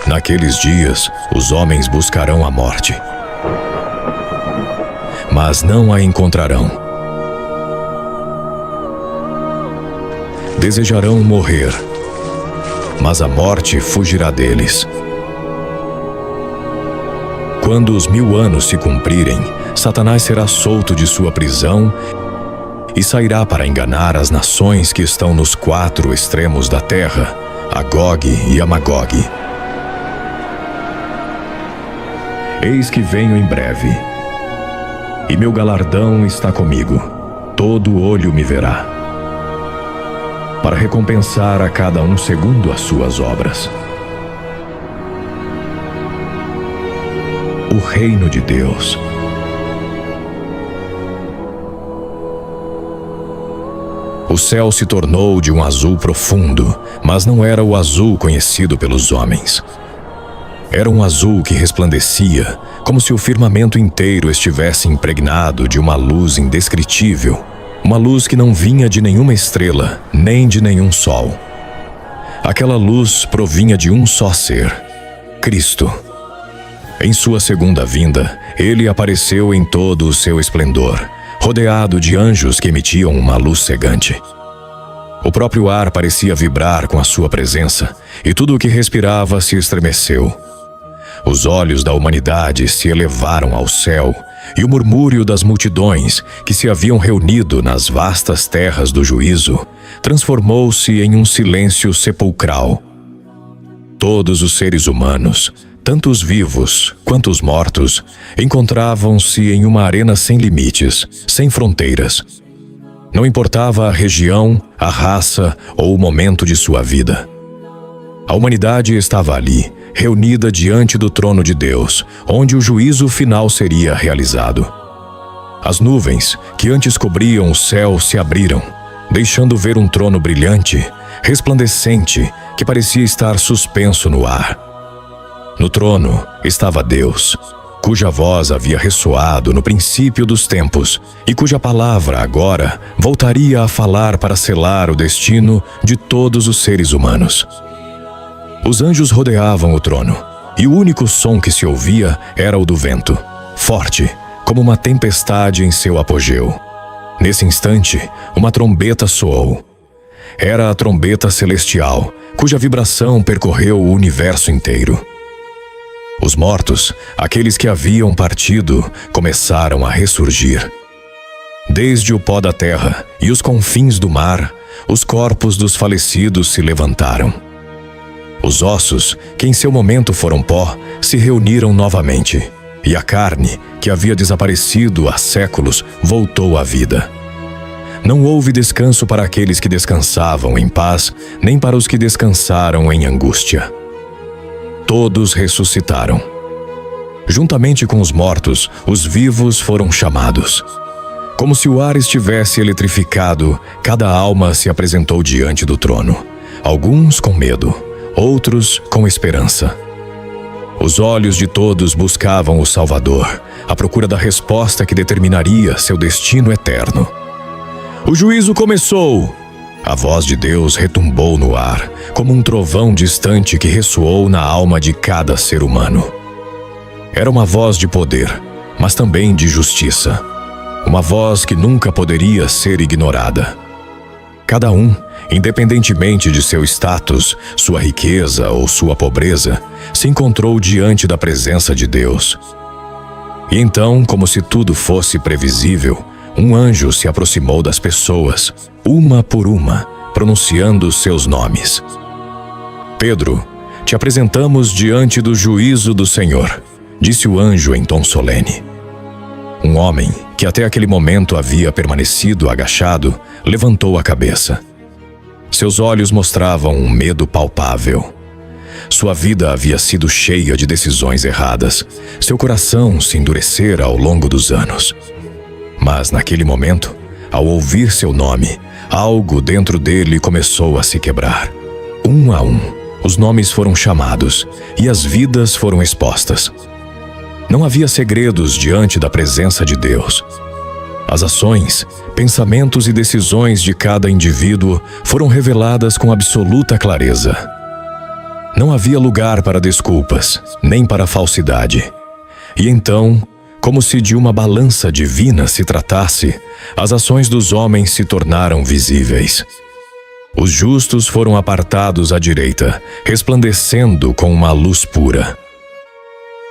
Naqueles dias, os homens buscarão a morte, mas não a encontrarão. Desejarão morrer, mas a morte fugirá deles. Quando os 1000 anos se cumprirem, Satanás será solto de sua prisão e sairá para enganar as nações que estão nos 4 extremos da terra, a Gog e a Magog. Eis que venho em breve, e meu galardão está comigo, todo olho me verá, para recompensar a cada um segundo as suas obras. O reino de Deus. O céu se tornou de um azul profundo, mas não era o azul conhecido pelos homens. Era um azul que resplandecia, como se o firmamento inteiro estivesse impregnado de uma luz indescritível, uma luz que não vinha de nenhuma estrela, nem de nenhum sol. Aquela luz provinha de um só ser, Cristo. Em sua segunda vinda, ele apareceu em todo o seu esplendor, rodeado de anjos que emitiam uma luz cegante. O próprio ar parecia vibrar com a sua presença, e tudo o que respirava se estremeceu. Os olhos da humanidade se elevaram ao céu, e o murmúrio das multidões que se haviam reunido nas vastas terras do juízo transformou-se em um silêncio sepulcral. Todos os seres humanos, tanto os vivos quanto os mortos, encontravam-se em uma arena sem limites, sem fronteiras. Não importava a região, a raça ou o momento de sua vida. A humanidade estava ali, reunida diante do trono de Deus, onde o juízo final seria realizado. As nuvens, que antes cobriam o céu, se abriram, deixando ver um trono brilhante, resplandecente, que parecia estar suspenso no ar. No trono estava Deus, cuja voz havia ressoado no princípio dos tempos e cuja palavra agora voltaria a falar para selar o destino de todos os seres humanos. Os anjos rodeavam o trono, e o único som que se ouvia era o do vento, forte, como uma tempestade em seu apogeu. Nesse instante, uma trombeta soou. Era a trombeta celestial, cuja vibração percorreu o universo inteiro. Os mortos, aqueles que haviam partido, começaram a ressurgir. Desde o pó da terra e os confins do mar, os corpos dos falecidos se levantaram. Os ossos, que em seu momento foram pó, se reuniram novamente, e a carne, que havia desaparecido há séculos, voltou à vida. Não houve descanso para aqueles que descansavam em paz, nem para os que descansaram em angústia. Todos ressuscitaram. Juntamente com os mortos, os vivos foram chamados. Como se o ar estivesse eletrificado, cada alma se apresentou diante do trono, alguns com medo, outros com esperança. Os olhos de todos buscavam o Salvador, à procura da resposta que determinaria seu destino eterno. O juízo começou! A voz de Deus retumbou no ar, como um trovão distante que ressoou na alma de cada ser humano. Era uma voz de poder, mas também de justiça. Uma voz que nunca poderia ser ignorada. Cada um, independentemente de seu status, sua riqueza ou sua pobreza, se encontrou diante da presença de Deus. E então, como se tudo fosse previsível, um anjo se aproximou das pessoas, uma por uma, pronunciando seus nomes. Pedro, te apresentamos diante do juízo do Senhor, disse o anjo em tom solene. Um homem, que até aquele momento havia permanecido agachado, levantou a cabeça. Seus olhos mostravam um medo palpável. Sua vida havia sido cheia de decisões erradas. Seu coração se endurecera ao longo dos anos. Mas naquele momento, ao ouvir seu nome, algo dentro dele começou a se quebrar. Um a um, os nomes foram chamados e as vidas foram expostas. Não havia segredos diante da presença de Deus. As ações, pensamentos e decisões de cada indivíduo foram reveladas com absoluta clareza. Não havia lugar para desculpas, nem para falsidade. E então, como se de uma balança divina se tratasse, as ações dos homens se tornaram visíveis. Os justos foram apartados à direita, resplandecendo com uma luz pura.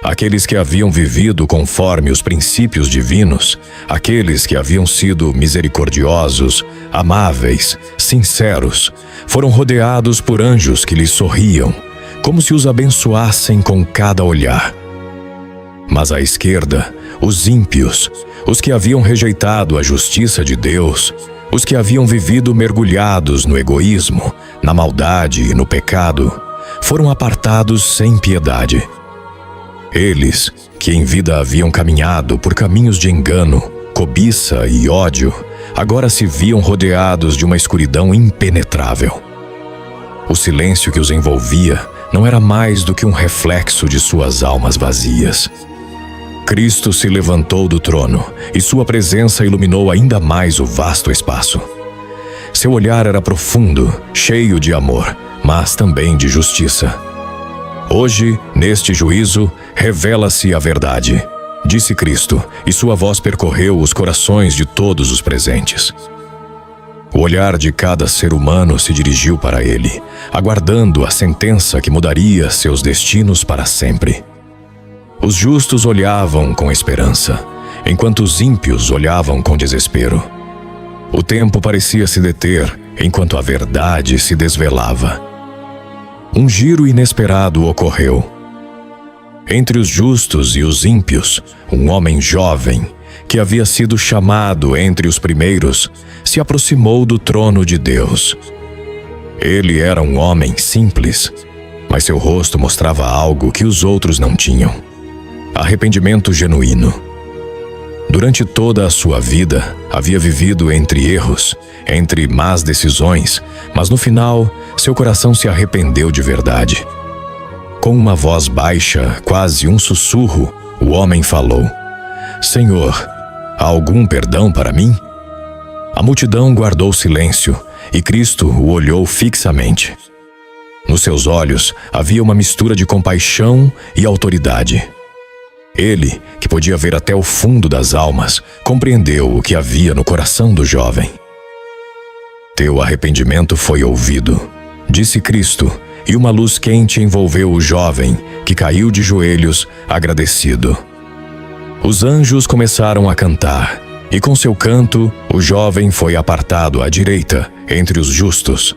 Aqueles que haviam vivido conforme os princípios divinos, aqueles que haviam sido misericordiosos, amáveis, sinceros, foram rodeados por anjos que lhes sorriam, como se os abençoassem com cada olhar. Mas à esquerda, os ímpios, os que haviam rejeitado a justiça de Deus, os que haviam vivido mergulhados no egoísmo, na maldade e no pecado, foram apartados sem piedade. Eles, que em vida haviam caminhado por caminhos de engano, cobiça e ódio, agora se viam rodeados de uma escuridão impenetrável. O silêncio que os envolvia não era mais do que um reflexo de suas almas vazias. Cristo se levantou do trono e sua presença iluminou ainda mais o vasto espaço. Seu olhar era profundo, cheio de amor, mas também de justiça. Hoje, neste juízo, revela-se a verdade, disse Cristo, e sua voz percorreu os corações de todos os presentes. O olhar de cada ser humano se dirigiu para ele, aguardando a sentença que mudaria seus destinos para sempre. Os justos olhavam com esperança, enquanto os ímpios olhavam com desespero. O tempo parecia se deter, enquanto a verdade se desvelava. Um giro inesperado ocorreu. Entre os justos e os ímpios, um homem jovem, que havia sido chamado entre os primeiros, se aproximou do trono de Deus. Ele era um homem simples, mas seu rosto mostrava algo que os outros não tinham: arrependimento genuíno. Durante toda a sua vida, havia vivido entre erros, entre más decisões, mas no final, seu coração se arrependeu de verdade. Com uma voz baixa, quase um sussurro, o homem falou: Senhor, há algum perdão para mim? A multidão guardou silêncio, e Cristo o olhou fixamente. Nos seus olhos havia uma mistura de compaixão e autoridade. Ele, que podia ver até o fundo das almas, compreendeu o que havia no coração do jovem. Teu arrependimento foi ouvido, disse Cristo, e uma luz quente envolveu o jovem, que caiu de joelhos, agradecido. Os anjos começaram a cantar, e com seu canto, o jovem foi apartado à direita, entre os justos.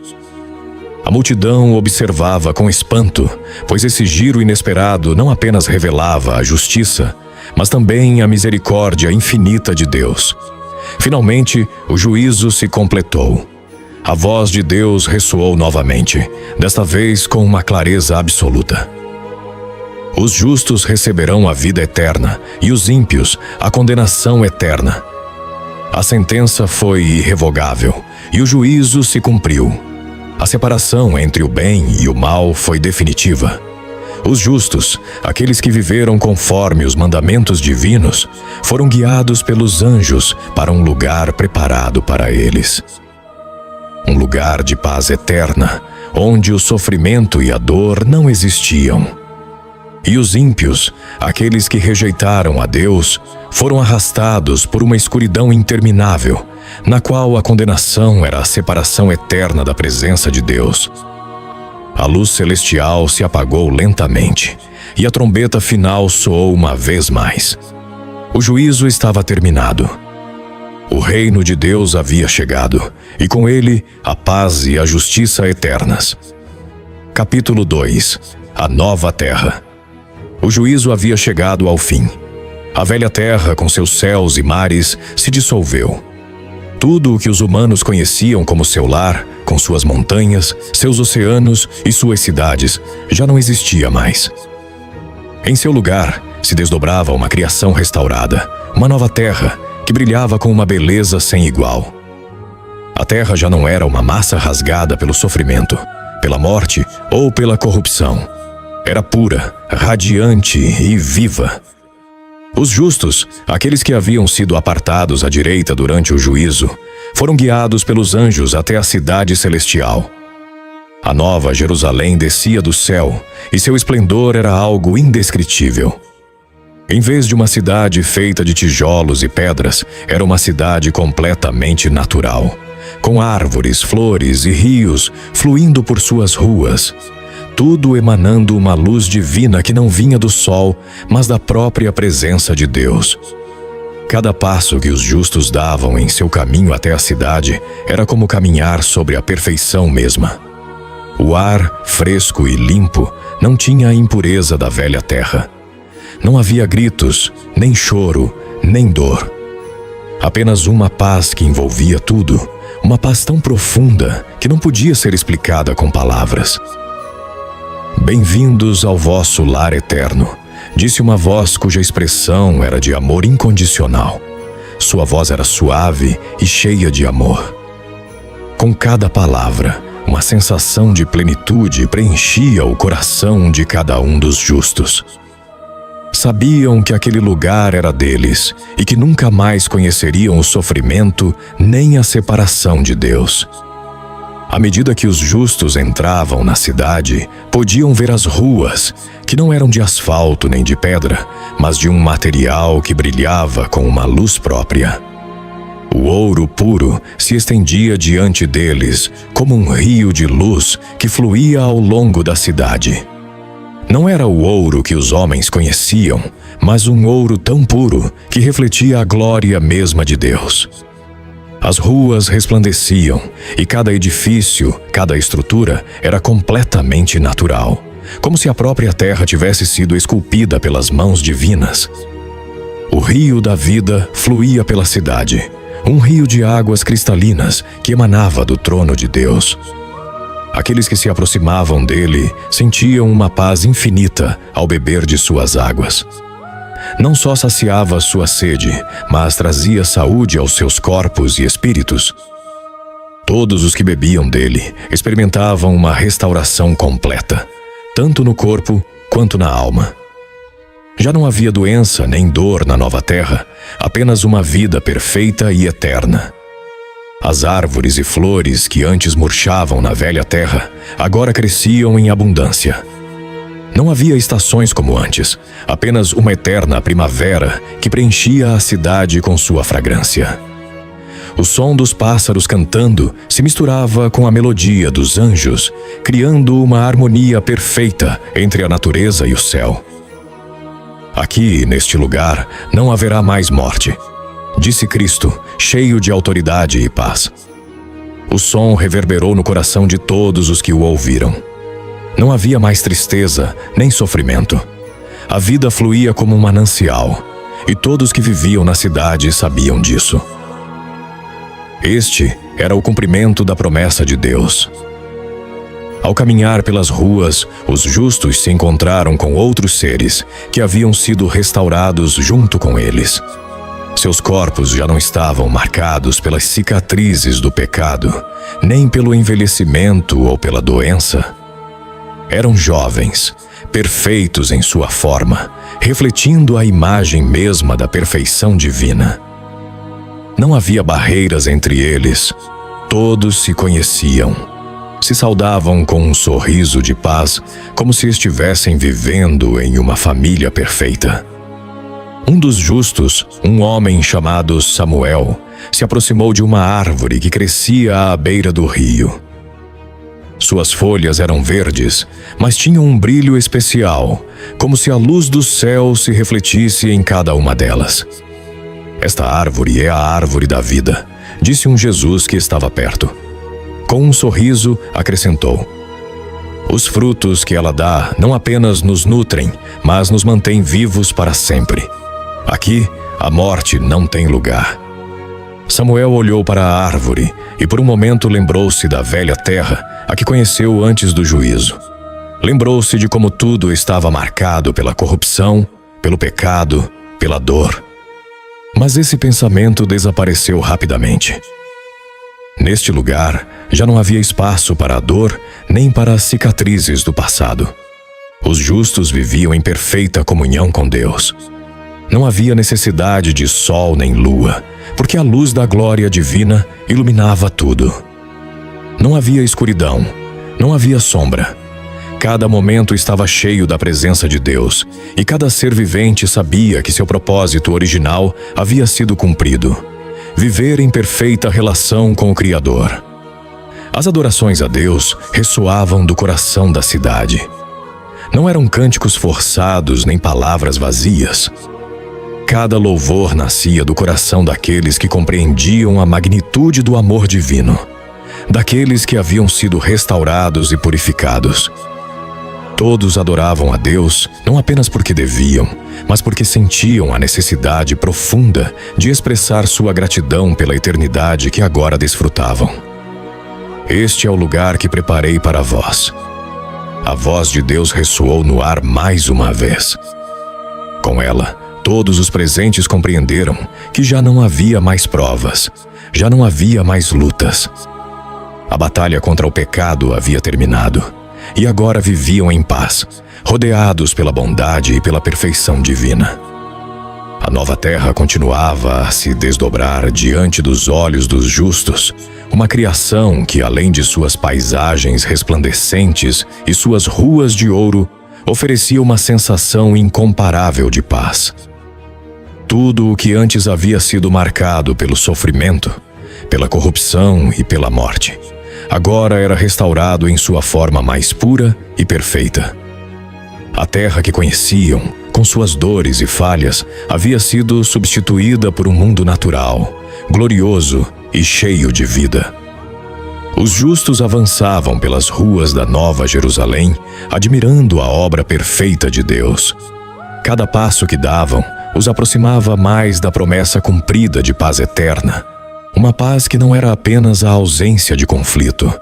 A multidão observava com espanto, pois esse giro inesperado não apenas revelava a justiça, mas também a misericórdia infinita de Deus. Finalmente, o juízo se completou. A voz de Deus ressoou novamente, desta vez com uma clareza absoluta. Os justos receberão a vida eterna, e os ímpios a condenação eterna. A sentença foi irrevogável, e o juízo se cumpriu. A separação entre o bem e o mal foi definitiva. Os justos, aqueles que viveram conforme os mandamentos divinos, foram guiados pelos anjos para um lugar preparado para eles. Um lugar de paz eterna, onde o sofrimento e a dor não existiam. E os ímpios, aqueles que rejeitaram a Deus, foram arrastados por uma escuridão interminável, na qual a condenação era a separação eterna da presença de Deus. A luz celestial se apagou lentamente, e a trombeta final soou uma vez mais. O juízo estava terminado. O reino de Deus havia chegado, e com ele a paz e a justiça eternas. Capítulo 2. A nova terra. O juízo havia chegado ao fim. A velha terra, com seus céus e mares, se dissolveu. Tudo o que os humanos conheciam como seu lar, com suas montanhas, seus oceanos e suas cidades, já não existia mais. Em seu lugar, se desdobrava uma criação restaurada, uma nova terra, que brilhava com uma beleza sem igual. A terra já não era uma massa rasgada pelo sofrimento, pela morte ou pela corrupção. Era pura, radiante e viva. Os justos, aqueles que haviam sido apartados à direita durante o juízo, foram guiados pelos anjos até a cidade celestial. A nova Jerusalém descia do céu, e seu esplendor era algo indescritível. Em vez de uma cidade feita de tijolos e pedras, era uma cidade completamente natural, com árvores, flores e rios fluindo por suas ruas, tudo emanando uma luz divina que não vinha do sol, mas da própria presença de Deus. Cada passo que os justos davam em seu caminho até a cidade era como caminhar sobre a perfeição mesma. O ar, fresco e limpo, não tinha a impureza da velha terra. Não havia gritos, nem choro, nem dor. Apenas uma paz que envolvia tudo, uma paz tão profunda que não podia ser explicada com palavras. Bem-vindos ao vosso lar eterno, disse uma voz cuja expressão era de amor incondicional. Sua voz era suave e cheia de amor. Com cada palavra, uma sensação de plenitude preenchia o coração de cada um dos justos. Sabiam que aquele lugar era deles e que nunca mais conheceriam o sofrimento nem a separação de Deus. À medida que os justos entravam na cidade, podiam ver as ruas, que não eram de asfalto nem de pedra, mas de um material que brilhava com uma luz própria. O ouro puro se estendia diante deles como um rio de luz que fluía ao longo da cidade. Não era o ouro que os homens conheciam, mas um ouro tão puro que refletia a glória mesma de Deus. As ruas resplandeciam e cada edifício, cada estrutura era completamente natural, como se a própria terra tivesse sido esculpida pelas mãos divinas. O rio da vida fluía pela cidade, um rio de águas cristalinas que emanava do trono de Deus. Aqueles que se aproximavam dele sentiam uma paz infinita ao beber de suas águas. Não só saciava sua sede, mas trazia saúde aos seus corpos e espíritos. Todos os que bebiam dele experimentavam uma restauração completa, tanto no corpo quanto na alma. Já não havia doença nem dor na nova terra, apenas uma vida perfeita e eterna. As árvores e flores que antes murchavam na velha terra, agora cresciam em abundância. Não havia estações como antes, apenas uma eterna primavera que preenchia a cidade com sua fragrância. O som dos pássaros cantando se misturava com a melodia dos anjos, criando uma harmonia perfeita entre a natureza e o céu. Aqui, neste lugar, não haverá mais morte, disse Cristo, cheio de autoridade e paz. O som reverberou no coração de todos os que o ouviram. Não havia mais tristeza, nem sofrimento. A vida fluía como um manancial, e todos que viviam na cidade sabiam disso. Este era o cumprimento da promessa de Deus. Ao caminhar pelas ruas, os justos se encontraram com outros seres que haviam sido restaurados junto com eles. Seus corpos já não estavam marcados pelas cicatrizes do pecado, nem pelo envelhecimento ou pela doença. Eram jovens, perfeitos em sua forma, refletindo a imagem mesma da perfeição divina. Não havia barreiras entre eles. Todos se conheciam. Se saudavam com um sorriso de paz, como se estivessem vivendo em uma família perfeita. Um dos justos, um homem chamado Samuel, se aproximou de uma árvore que crescia à beira do rio. Suas folhas eram verdes, mas tinham um brilho especial, como se a luz do céu se refletisse em cada uma delas. Esta árvore é a árvore da vida, disse um Jesus que estava perto. Com um sorriso, acrescentou: os frutos que ela dá não apenas nos nutrem, mas nos mantêm vivos para sempre. Aqui, a morte não tem lugar. Samuel olhou para a árvore e por um momento lembrou-se da velha terra, a que conheceu antes do juízo. Lembrou-se de como tudo estava marcado pela corrupção, pelo pecado, pela dor. Mas esse pensamento desapareceu rapidamente. Neste lugar, já não havia espaço para a dor nem para as cicatrizes do passado. Os justos viviam em perfeita comunhão com Deus. Não havia necessidade de sol nem lua, porque a luz da glória divina iluminava tudo. Não havia escuridão, Não havia sombra. Cada momento estava cheio da presença de Deus, e cada ser vivente sabia que seu propósito original havia sido cumprido: viver em perfeita relação com o Criador. As adorações a Deus ressoavam do coração da cidade. Não eram cânticos forçados nem palavras vazias. Cada louvor nascia do coração daqueles que compreendiam a magnitude do amor divino, daqueles que haviam sido restaurados e purificados. Todos adoravam a Deus não apenas porque deviam, mas porque sentiam a necessidade profunda de expressar sua gratidão pela eternidade que agora desfrutavam. Este é o lugar que preparei para vós. A voz de Deus ressoou no ar mais uma vez. Com ela, todos os presentes compreenderam que já não havia mais provas, já não havia mais lutas. A batalha contra o pecado havia terminado, e agora viviam em paz, rodeados pela bondade e pela perfeição divina. A nova terra continuava a se desdobrar diante dos olhos dos justos, uma criação que, além de suas paisagens resplandecentes e suas ruas de ouro, oferecia uma sensação incomparável de paz. Tudo o que antes havia sido marcado pelo sofrimento, pela corrupção e pela morte, agora era restaurado em sua forma mais pura e perfeita. A terra que conheciam, com suas dores e falhas, havia sido substituída por um mundo natural, glorioso e cheio de vida. Os justos avançavam pelas ruas da Nova Jerusalém, admirando a obra perfeita de Deus. Cada passo que davam os aproximava mais da promessa cumprida de paz eterna. Uma paz que não era apenas a ausência de conflito,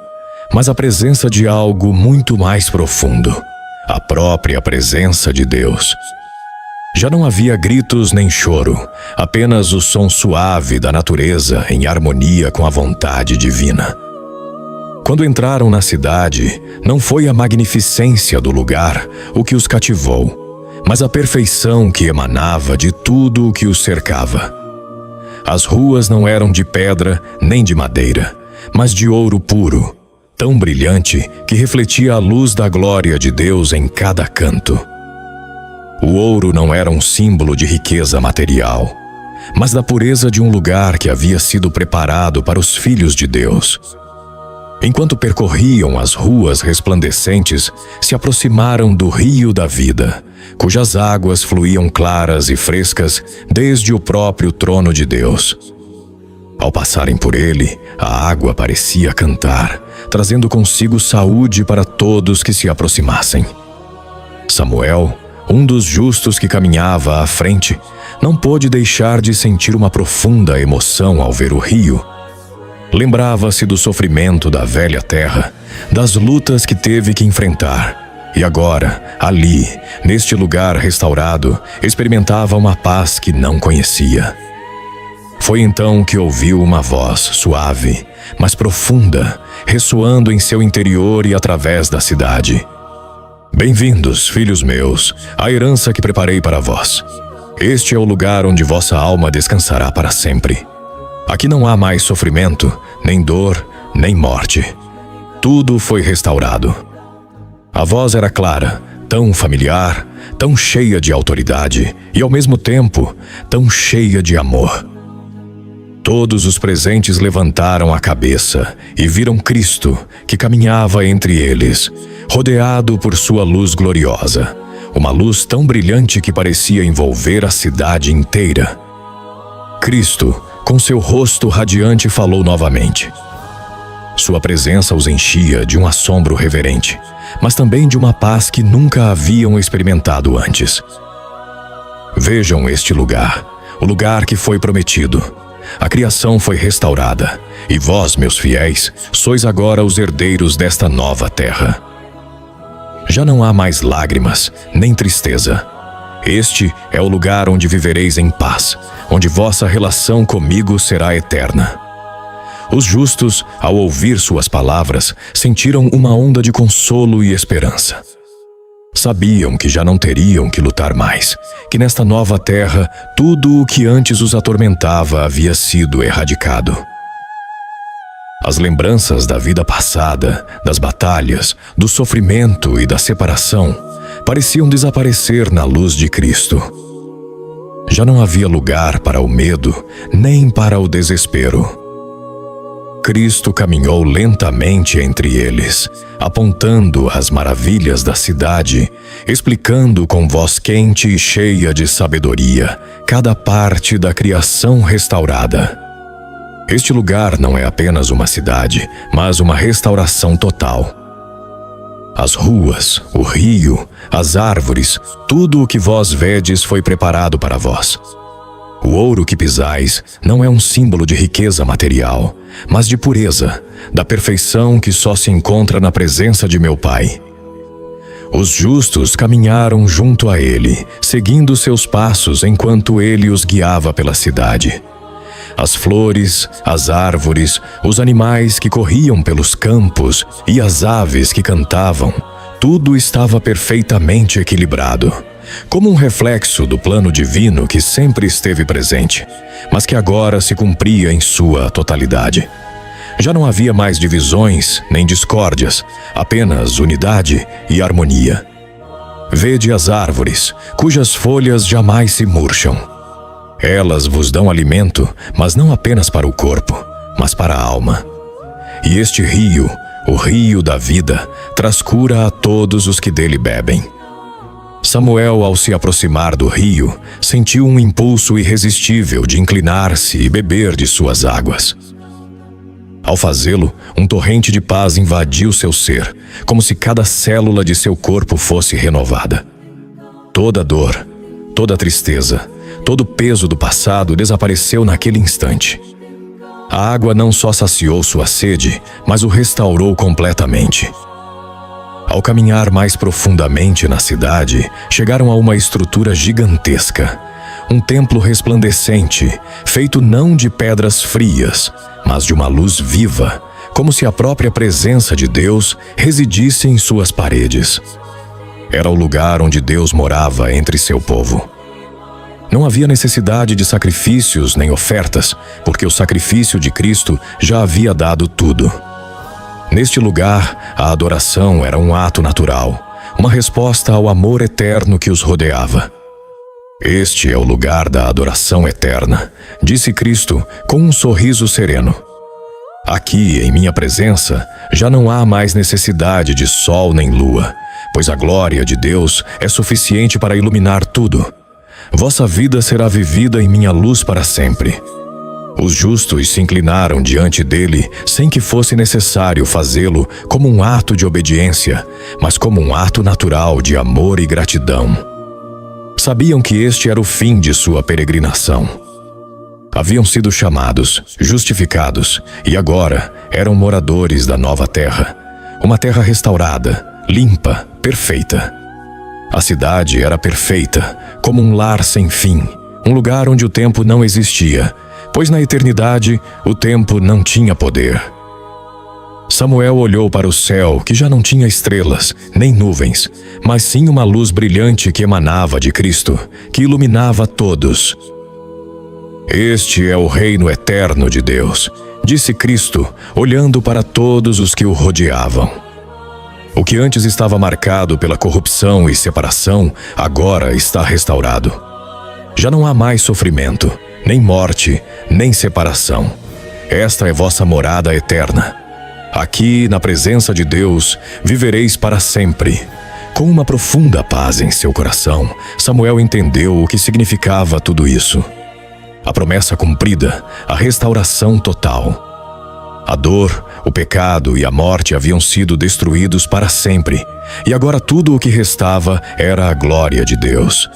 mas a presença de algo muito mais profundo: a própria presença de Deus. Já não havia gritos nem choro, apenas o som suave da natureza em harmonia com a vontade divina. Quando entraram na cidade, não foi a magnificência do lugar o que os cativou, mas a perfeição que emanava de tudo o que os cercava. As ruas não eram de pedra nem de madeira, mas de ouro puro, tão brilhante que refletia a luz da glória de Deus em cada canto. O ouro não era um símbolo de riqueza material, mas da pureza de um lugar que havia sido preparado para os filhos de Deus. Enquanto percorriam as ruas resplandecentes, se aproximaram do rio da vida, cujas águas fluíam claras e frescas desde o próprio trono de Deus. Ao passarem por ele, a água parecia cantar, trazendo consigo saúde para todos que se aproximassem. Samuel, um dos justos que caminhava à frente, não pôde deixar de sentir uma profunda emoção ao ver o rio. Lembrava-se do sofrimento da velha terra, das lutas que teve que enfrentar, e agora, ali, neste lugar restaurado, experimentava uma paz que não conhecia. Foi então que ouviu uma voz suave, mas profunda, ressoando em seu interior e através da cidade. Bem-vindos, filhos meus, à herança que preparei para vós. Este é o lugar onde vossa alma descansará para sempre. Aqui não há mais sofrimento, nem dor, nem morte. Tudo foi restaurado. A voz era clara, tão familiar, tão cheia de autoridade e, ao mesmo tempo, tão cheia de amor. Todos os presentes levantaram a cabeça e viram Cristo, que caminhava entre eles, rodeado por sua luz gloriosa, uma luz tão brilhante que parecia envolver a cidade inteira. Cristo, com seu rosto radiante, falou novamente. Sua presença os enchia de um assombro reverente, mas também de uma paz que nunca haviam experimentado antes. Vejam este lugar, o lugar que foi prometido. A criação foi restaurada, e vós, meus fiéis, sois agora os herdeiros desta nova terra. Já não há mais lágrimas, nem tristeza. Este é o lugar onde vivereis em paz, onde vossa relação comigo será eterna. Os justos, ao ouvir suas palavras, sentiram uma onda de consolo e esperança. Sabiam que já não teriam que lutar mais, que nesta nova terra tudo o que antes os atormentava havia sido erradicado. As lembranças da vida passada, das batalhas, do sofrimento e da separação pareciam desaparecer na luz de Cristo. Já não havia lugar para o medo, nem para o desespero. Cristo caminhou lentamente entre eles, apontando as maravilhas da cidade, explicando com voz quente e cheia de sabedoria cada parte da criação restaurada. Este lugar não é apenas uma cidade, mas uma restauração total. As ruas, o rio, as árvores, tudo o que vós vedes foi preparado para vós. O ouro que pisais não é um símbolo de riqueza material, mas de pureza, da perfeição que só se encontra na presença de meu Pai. Os justos caminharam junto a ele, seguindo seus passos enquanto ele os guiava pela cidade. As flores, as árvores, os animais que corriam pelos campos e as aves que cantavam, tudo estava perfeitamente equilibrado, como um reflexo do plano divino que sempre esteve presente, mas que agora se cumpria em sua totalidade. Já não havia mais divisões nem discórdias, apenas unidade e harmonia. Vede as árvores, cujas folhas jamais se murcham. Elas vos dão alimento, mas não apenas para o corpo, mas para a alma. E este rio, o rio da vida, traz cura a todos os que dele bebem. Samuel, ao se aproximar do rio, sentiu um impulso irresistível de inclinar-se e beber de suas águas. Ao fazê-lo, um torrente de paz invadiu seu ser, como se cada célula de seu corpo fosse renovada. Toda dor, toda tristeza, todo o peso do passado desapareceu naquele instante. A água não só saciou sua sede, mas o restaurou completamente. Ao caminhar mais profundamente na cidade, chegaram a uma estrutura gigantesca, um templo resplandecente, feito não de pedras frias, mas de uma luz viva, como se a própria presença de Deus residisse em suas paredes. Era o lugar onde Deus morava entre seu povo. Não havia necessidade de sacrifícios nem ofertas, porque o sacrifício de Cristo já havia dado tudo. Neste lugar, a adoração era um ato natural, uma resposta ao amor eterno que os rodeava. Este é o lugar da adoração eterna, disse Cristo com um sorriso sereno. Aqui, em minha presença, já não há mais necessidade de sol nem lua, pois a glória de Deus é suficiente para iluminar tudo. Vossa vida será vivida em minha luz para sempre. Os justos se inclinaram diante dele sem que fosse necessário fazê-lo como um ato de obediência, mas como um ato natural de amor e gratidão. Sabiam que este era o fim de sua peregrinação. Haviam sido chamados, justificados, e agora eram moradores da nova terra, uma terra restaurada, limpa, perfeita. A cidade era perfeita, como um lar sem fim, um lugar onde o tempo não existia, pois na eternidade o tempo não tinha poder. Samuel olhou para o céu, que já não tinha estrelas, nem nuvens, mas sim uma luz brilhante que emanava de Cristo, que iluminava todos. Este é o reino eterno de Deus, disse Cristo, olhando para todos os que o rodeavam. O que antes estava marcado pela corrupção e separação, agora está restaurado. Já não há mais sofrimento, nem morte, nem separação. Esta é vossa morada eterna. Aqui, na presença de Deus, vivereis para sempre. Com uma profunda paz em seu coração, Samuel entendeu o que significava tudo isso. A promessa cumprida, a restauração total. A dor, o pecado e a morte haviam sido destruídos para sempre, e agora tudo o que restava era a glória de Deus.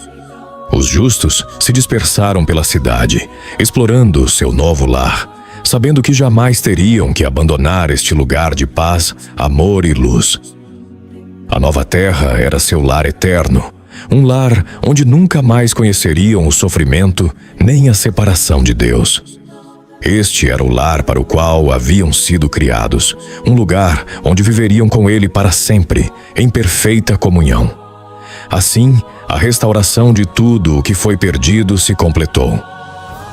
Os justos se dispersaram pela cidade, explorando seu novo lar, sabendo que jamais teriam que abandonar este lugar de paz, amor e luz. A nova terra era seu lar eterno, um lar onde nunca mais conheceriam o sofrimento nem a separação de Deus. Este era o lar para o qual haviam sido criados, um lugar onde viveriam com ele para sempre, em perfeita comunhão. Assim, a restauração de tudo o que foi perdido se completou.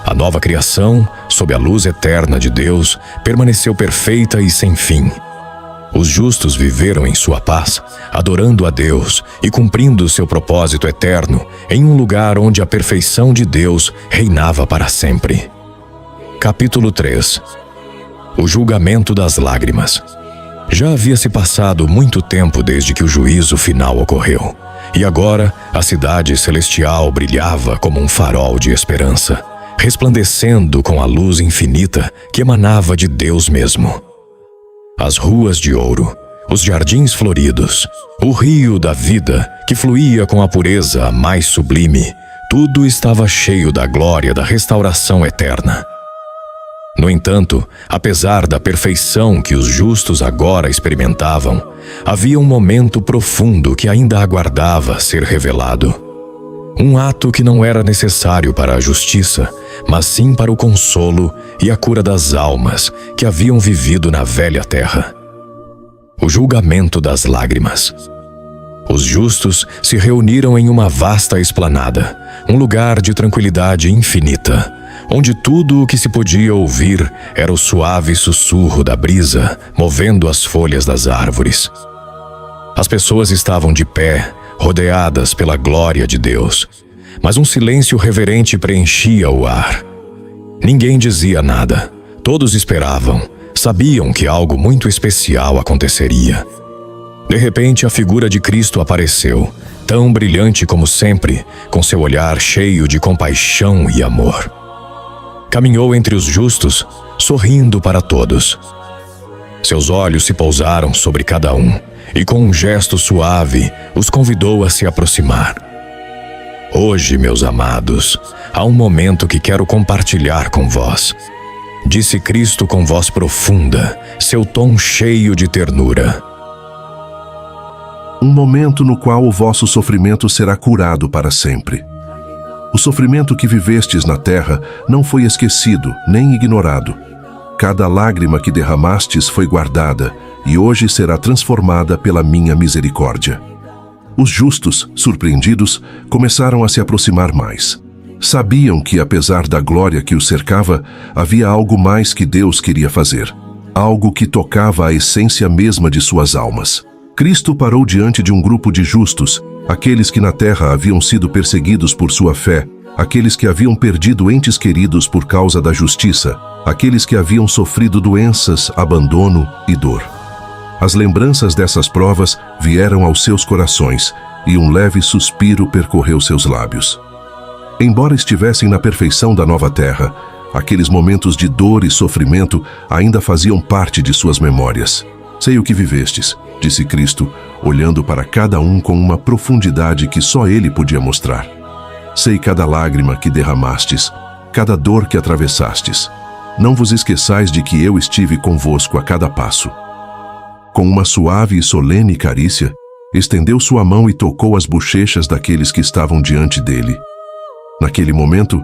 A nova criação, sob a luz eterna de Deus, permaneceu perfeita e sem fim. Os justos viveram em sua paz, adorando a Deus e cumprindo seu propósito eterno em um lugar onde a perfeição de Deus reinava para sempre. Capítulo 3. O julgamento das lágrimas. Já havia se passado muito tempo desde que o juízo final ocorreu, e agora a cidade celestial brilhava como um farol de esperança, resplandecendo com a luz infinita que emanava de Deus mesmo. As ruas de ouro, os jardins floridos, o rio da vida que fluía com a pureza mais sublime, tudo estava cheio da glória da restauração eterna. No entanto, apesar da perfeição que os justos agora experimentavam, havia um momento profundo que ainda aguardava ser revelado. Um ato que não era necessário para a justiça, mas sim para o consolo e a cura das almas que haviam vivido na velha terra. O julgamento das lágrimas. Os justos se reuniram em uma vasta esplanada, um lugar de tranquilidade infinita, onde tudo o que se podia ouvir era o suave sussurro da brisa movendo as folhas das árvores. As pessoas estavam de pé, rodeadas pela glória de Deus, mas um silêncio reverente preenchia o ar. Ninguém dizia nada, todos esperavam, sabiam que algo muito especial aconteceria. De repente, a figura de Cristo apareceu, tão brilhante como sempre, com seu olhar cheio de compaixão e amor. Caminhou entre os justos, sorrindo para todos. Seus olhos se pousaram sobre cada um, e com um gesto suave, os convidou a se aproximar. Hoje, meus amados, há um momento que quero compartilhar com vós, disse Cristo com voz profunda, seu tom cheio de ternura. Um momento no qual o vosso sofrimento será curado para sempre. O sofrimento que vivestes na terra não foi esquecido, nem ignorado. Cada lágrima que derramastes foi guardada, e hoje será transformada pela minha misericórdia. Os justos, surpreendidos, começaram a se aproximar mais. Sabiam que, apesar da glória que os cercava, havia algo mais que Deus queria fazer. Algo que tocava a essência mesma de suas almas. Cristo parou diante de um grupo de justos, aqueles que na terra haviam sido perseguidos por sua fé, aqueles que haviam perdido entes queridos por causa da justiça, aqueles que haviam sofrido doenças, abandono e dor. As lembranças dessas provas vieram aos seus corações, e um leve suspiro percorreu seus lábios. Embora estivessem na perfeição da nova terra, aqueles momentos de dor e sofrimento ainda faziam parte de suas memórias. Sei o que vivestes, disse Cristo, olhando para cada um com uma profundidade que só Ele podia mostrar. Sei cada lágrima que derramastes, cada dor que atravessastes. Não vos esqueçais de que eu estive convosco a cada passo. Com uma suave e solene carícia, estendeu sua mão e tocou as bochechas daqueles que estavam diante dele. Naquele momento,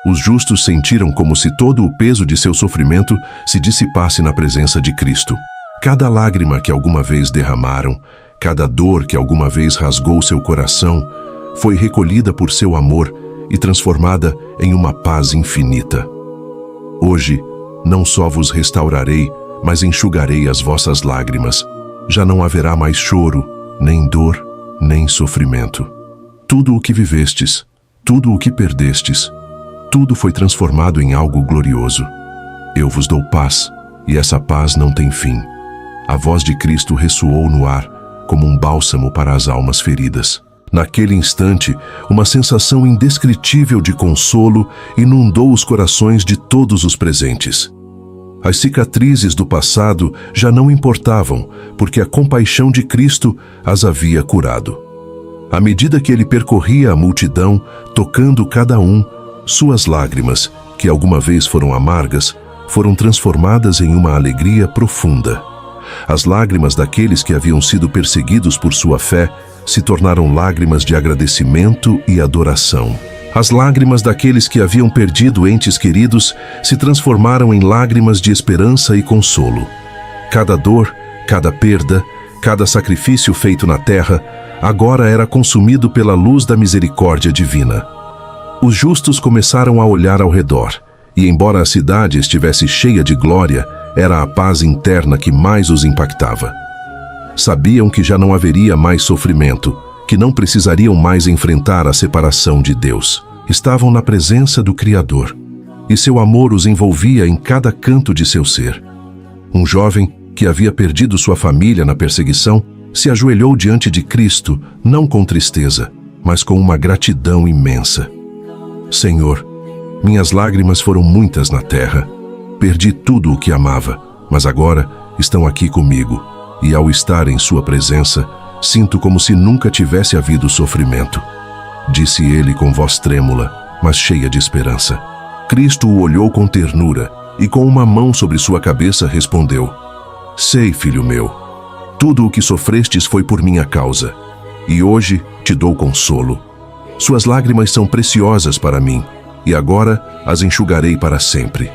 os justos sentiram como se todo o peso de seu sofrimento se dissipasse na presença de Cristo. Cada lágrima que alguma vez derramaram, cada dor que alguma vez rasgou seu coração, foi recolhida por seu amor e transformada em uma paz infinita. Hoje, não só vos restaurarei, mas enxugarei as vossas lágrimas. Já não haverá mais choro, nem dor, nem sofrimento. Tudo o que vivestes, tudo o que perdestes, tudo foi transformado em algo glorioso. Eu vos dou paz, e essa paz não tem fim. A voz de Cristo ressoou no ar, como um bálsamo para as almas feridas. Naquele instante, uma sensação indescritível de consolo inundou os corações de todos os presentes. As cicatrizes do passado já não importavam, porque a compaixão de Cristo as havia curado. À medida que ele percorria a multidão, tocando cada um, suas lágrimas, que alguma vez foram amargas, foram transformadas em uma alegria profunda. As lágrimas daqueles que haviam sido perseguidos por sua fé se tornaram lágrimas de agradecimento e adoração. As lágrimas daqueles que haviam perdido entes queridos se transformaram em lágrimas de esperança e consolo. Cada dor, cada perda, cada sacrifício feito na terra, agora era consumido pela luz da misericórdia divina. Os justos começaram a olhar ao redor, E embora a cidade estivesse cheia de glória, era a paz interna que mais os impactava. Sabiam que já não haveria mais sofrimento, que não precisariam mais enfrentar a separação de Deus. Estavam na presença do Criador, e seu amor os envolvia em cada canto de seu ser. Um jovem que havia perdido sua família na perseguição se ajoelhou diante de Cristo, não com tristeza, mas com uma gratidão imensa. Senhor, minhas lágrimas foram muitas na terra. Perdi tudo o que amava, mas agora estão aqui comigo, e ao estar em sua presença, sinto como se nunca tivesse havido sofrimento. Disse ele com voz trêmula, mas cheia de esperança. Cristo o olhou com ternura e com uma mão sobre sua cabeça respondeu: Sei, filho meu, tudo o que sofrestes foi por minha causa, e hoje te dou consolo. Suas lágrimas são preciosas para mim, e agora as enxugarei para sempre.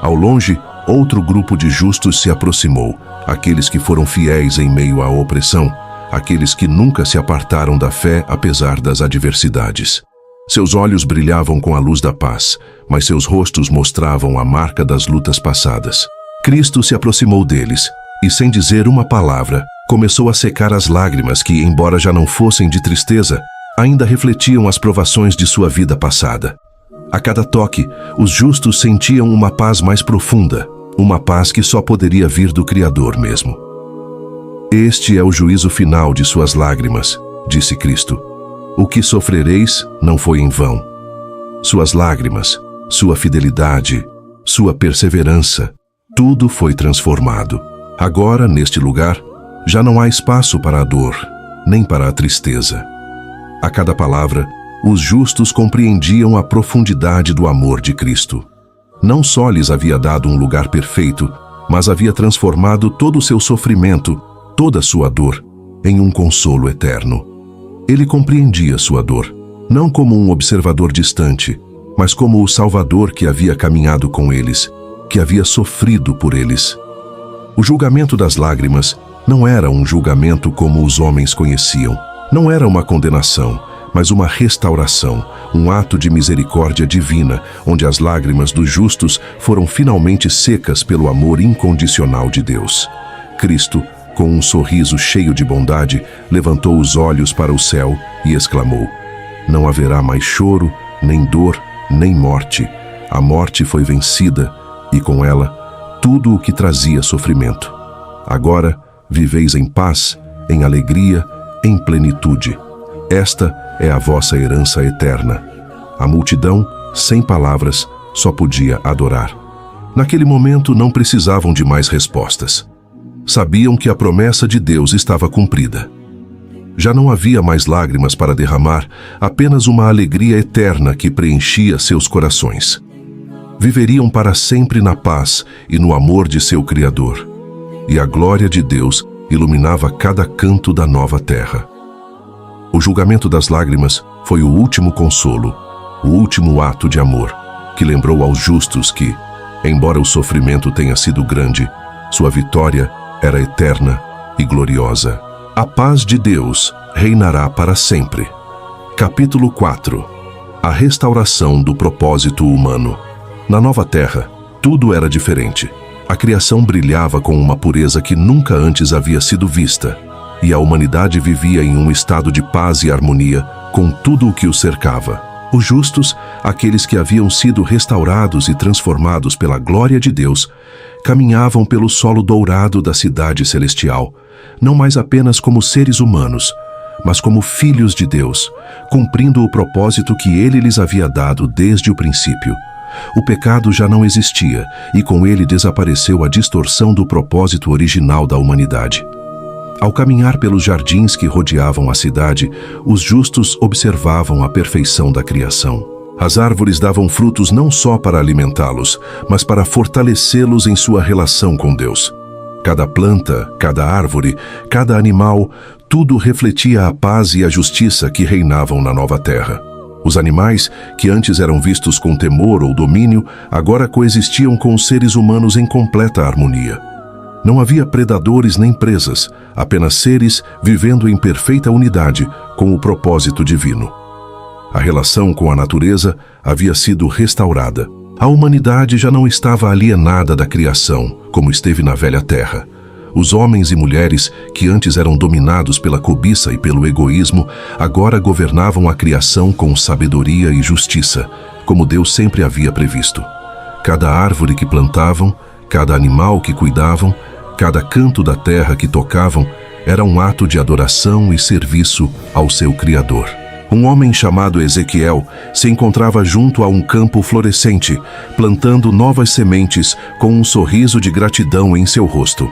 Ao longe, outro grupo de justos se aproximou, aqueles que foram fiéis em meio à opressão, aqueles que nunca se apartaram da fé apesar das adversidades. Seus olhos brilhavam com a luz da paz, mas seus rostos mostravam a marca das lutas passadas. Cristo se aproximou deles, e sem dizer uma palavra, começou a secar as lágrimas que, embora já não fossem de tristeza, ainda refletiam as provações de sua vida passada. A cada toque, os justos sentiam uma paz mais profunda, uma paz que só poderia vir do Criador mesmo. Este é o juízo final de suas lágrimas, disse Cristo. O que sofrereis não foi em vão. Suas lágrimas, sua fidelidade, sua perseverança, tudo foi transformado. Agora, neste lugar, já não há espaço para a dor, nem para a tristeza. A cada palavra, os justos compreendiam a profundidade do amor de Cristo. Não só lhes havia dado um lugar perfeito, mas havia transformado todo o seu sofrimento, toda a sua dor, em um consolo eterno. Ele compreendia sua dor, não como um observador distante, mas como o Salvador que havia caminhado com eles, que havia sofrido por eles. O julgamento das lágrimas não era um julgamento como os homens conheciam. Não era uma condenação, mas uma restauração, um ato de misericórdia divina, onde as lágrimas dos justos foram finalmente secas pelo amor incondicional de Deus. Cristo, com um sorriso cheio de bondade, levantou os olhos para o céu e exclamou: Não haverá mais choro, nem dor, nem morte. A morte foi vencida, e com ela, tudo o que trazia sofrimento. Agora, viveis em paz, em alegria, em plenitude. Esta é a vossa herança eterna. A multidão, sem palavras, só podia adorar. Naquele momento não precisavam de mais respostas. Sabiam que a promessa de Deus estava cumprida. Já não havia mais lágrimas para derramar, apenas uma alegria eterna que preenchia seus corações. Viveriam para sempre na paz e no amor de seu Criador. E a glória de Deus iluminava cada canto da nova terra. O julgamento das lágrimas foi o último consolo, o último ato de amor, que lembrou aos justos que, embora o sofrimento tenha sido grande, sua vitória era eterna e gloriosa. A paz de Deus reinará para sempre. Capítulo 4. A restauração do propósito humano. Na nova terra, tudo era diferente. A criação brilhava com uma pureza que nunca antes havia sido vista, e a humanidade vivia em um estado de paz e harmonia com tudo o que o cercava. Os justos, aqueles que haviam sido restaurados e transformados pela glória de Deus, caminhavam pelo solo dourado da cidade celestial, não mais apenas como seres humanos, mas como filhos de Deus, cumprindo o propósito que Ele lhes havia dado desde o princípio. O pecado já não existia, e com ele desapareceu a distorção do propósito original da humanidade. Ao caminhar pelos jardins que rodeavam a cidade, os justos observavam a perfeição da criação. As árvores davam frutos não só para alimentá-los, mas para fortalecê-los em sua relação com Deus. Cada planta, cada árvore, cada animal, tudo refletia a paz e a justiça que reinavam na nova terra. Os animais, que antes eram vistos com temor ou domínio, agora coexistiam com os seres humanos em completa harmonia. Não havia predadores nem presas, apenas seres vivendo em perfeita unidade com o propósito divino. A relação com a natureza havia sido restaurada. A humanidade já não estava alienada da criação, como esteve na velha terra. Os homens e mulheres, que antes eram dominados pela cobiça e pelo egoísmo, agora governavam a criação com sabedoria e justiça, como Deus sempre havia previsto. Cada árvore que plantavam, cada animal que cuidavam, cada canto da terra que tocavam, era um ato de adoração e serviço ao seu Criador. Um homem chamado Ezequiel se encontrava junto a um campo florescente, plantando novas sementes com um sorriso de gratidão em seu rosto.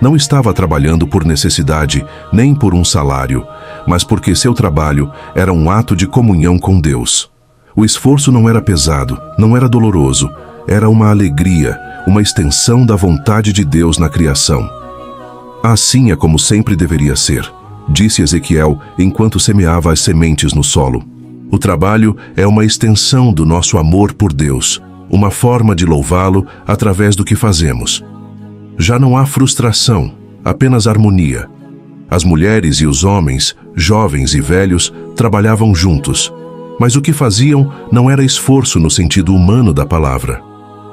Não estava trabalhando por necessidade, nem por um salário, mas porque seu trabalho era um ato de comunhão com Deus. O esforço não era pesado, não era doloroso, era uma alegria, uma extensão da vontade de Deus na criação. Assim é como sempre deveria ser, disse Ezequiel enquanto semeava as sementes no solo. O trabalho é uma extensão do nosso amor por Deus, uma forma de louvá-lo através do que fazemos. Já não há frustração, apenas harmonia. As mulheres e os homens, jovens e velhos, trabalhavam juntos, mas o que faziam não era esforço no sentido humano da palavra.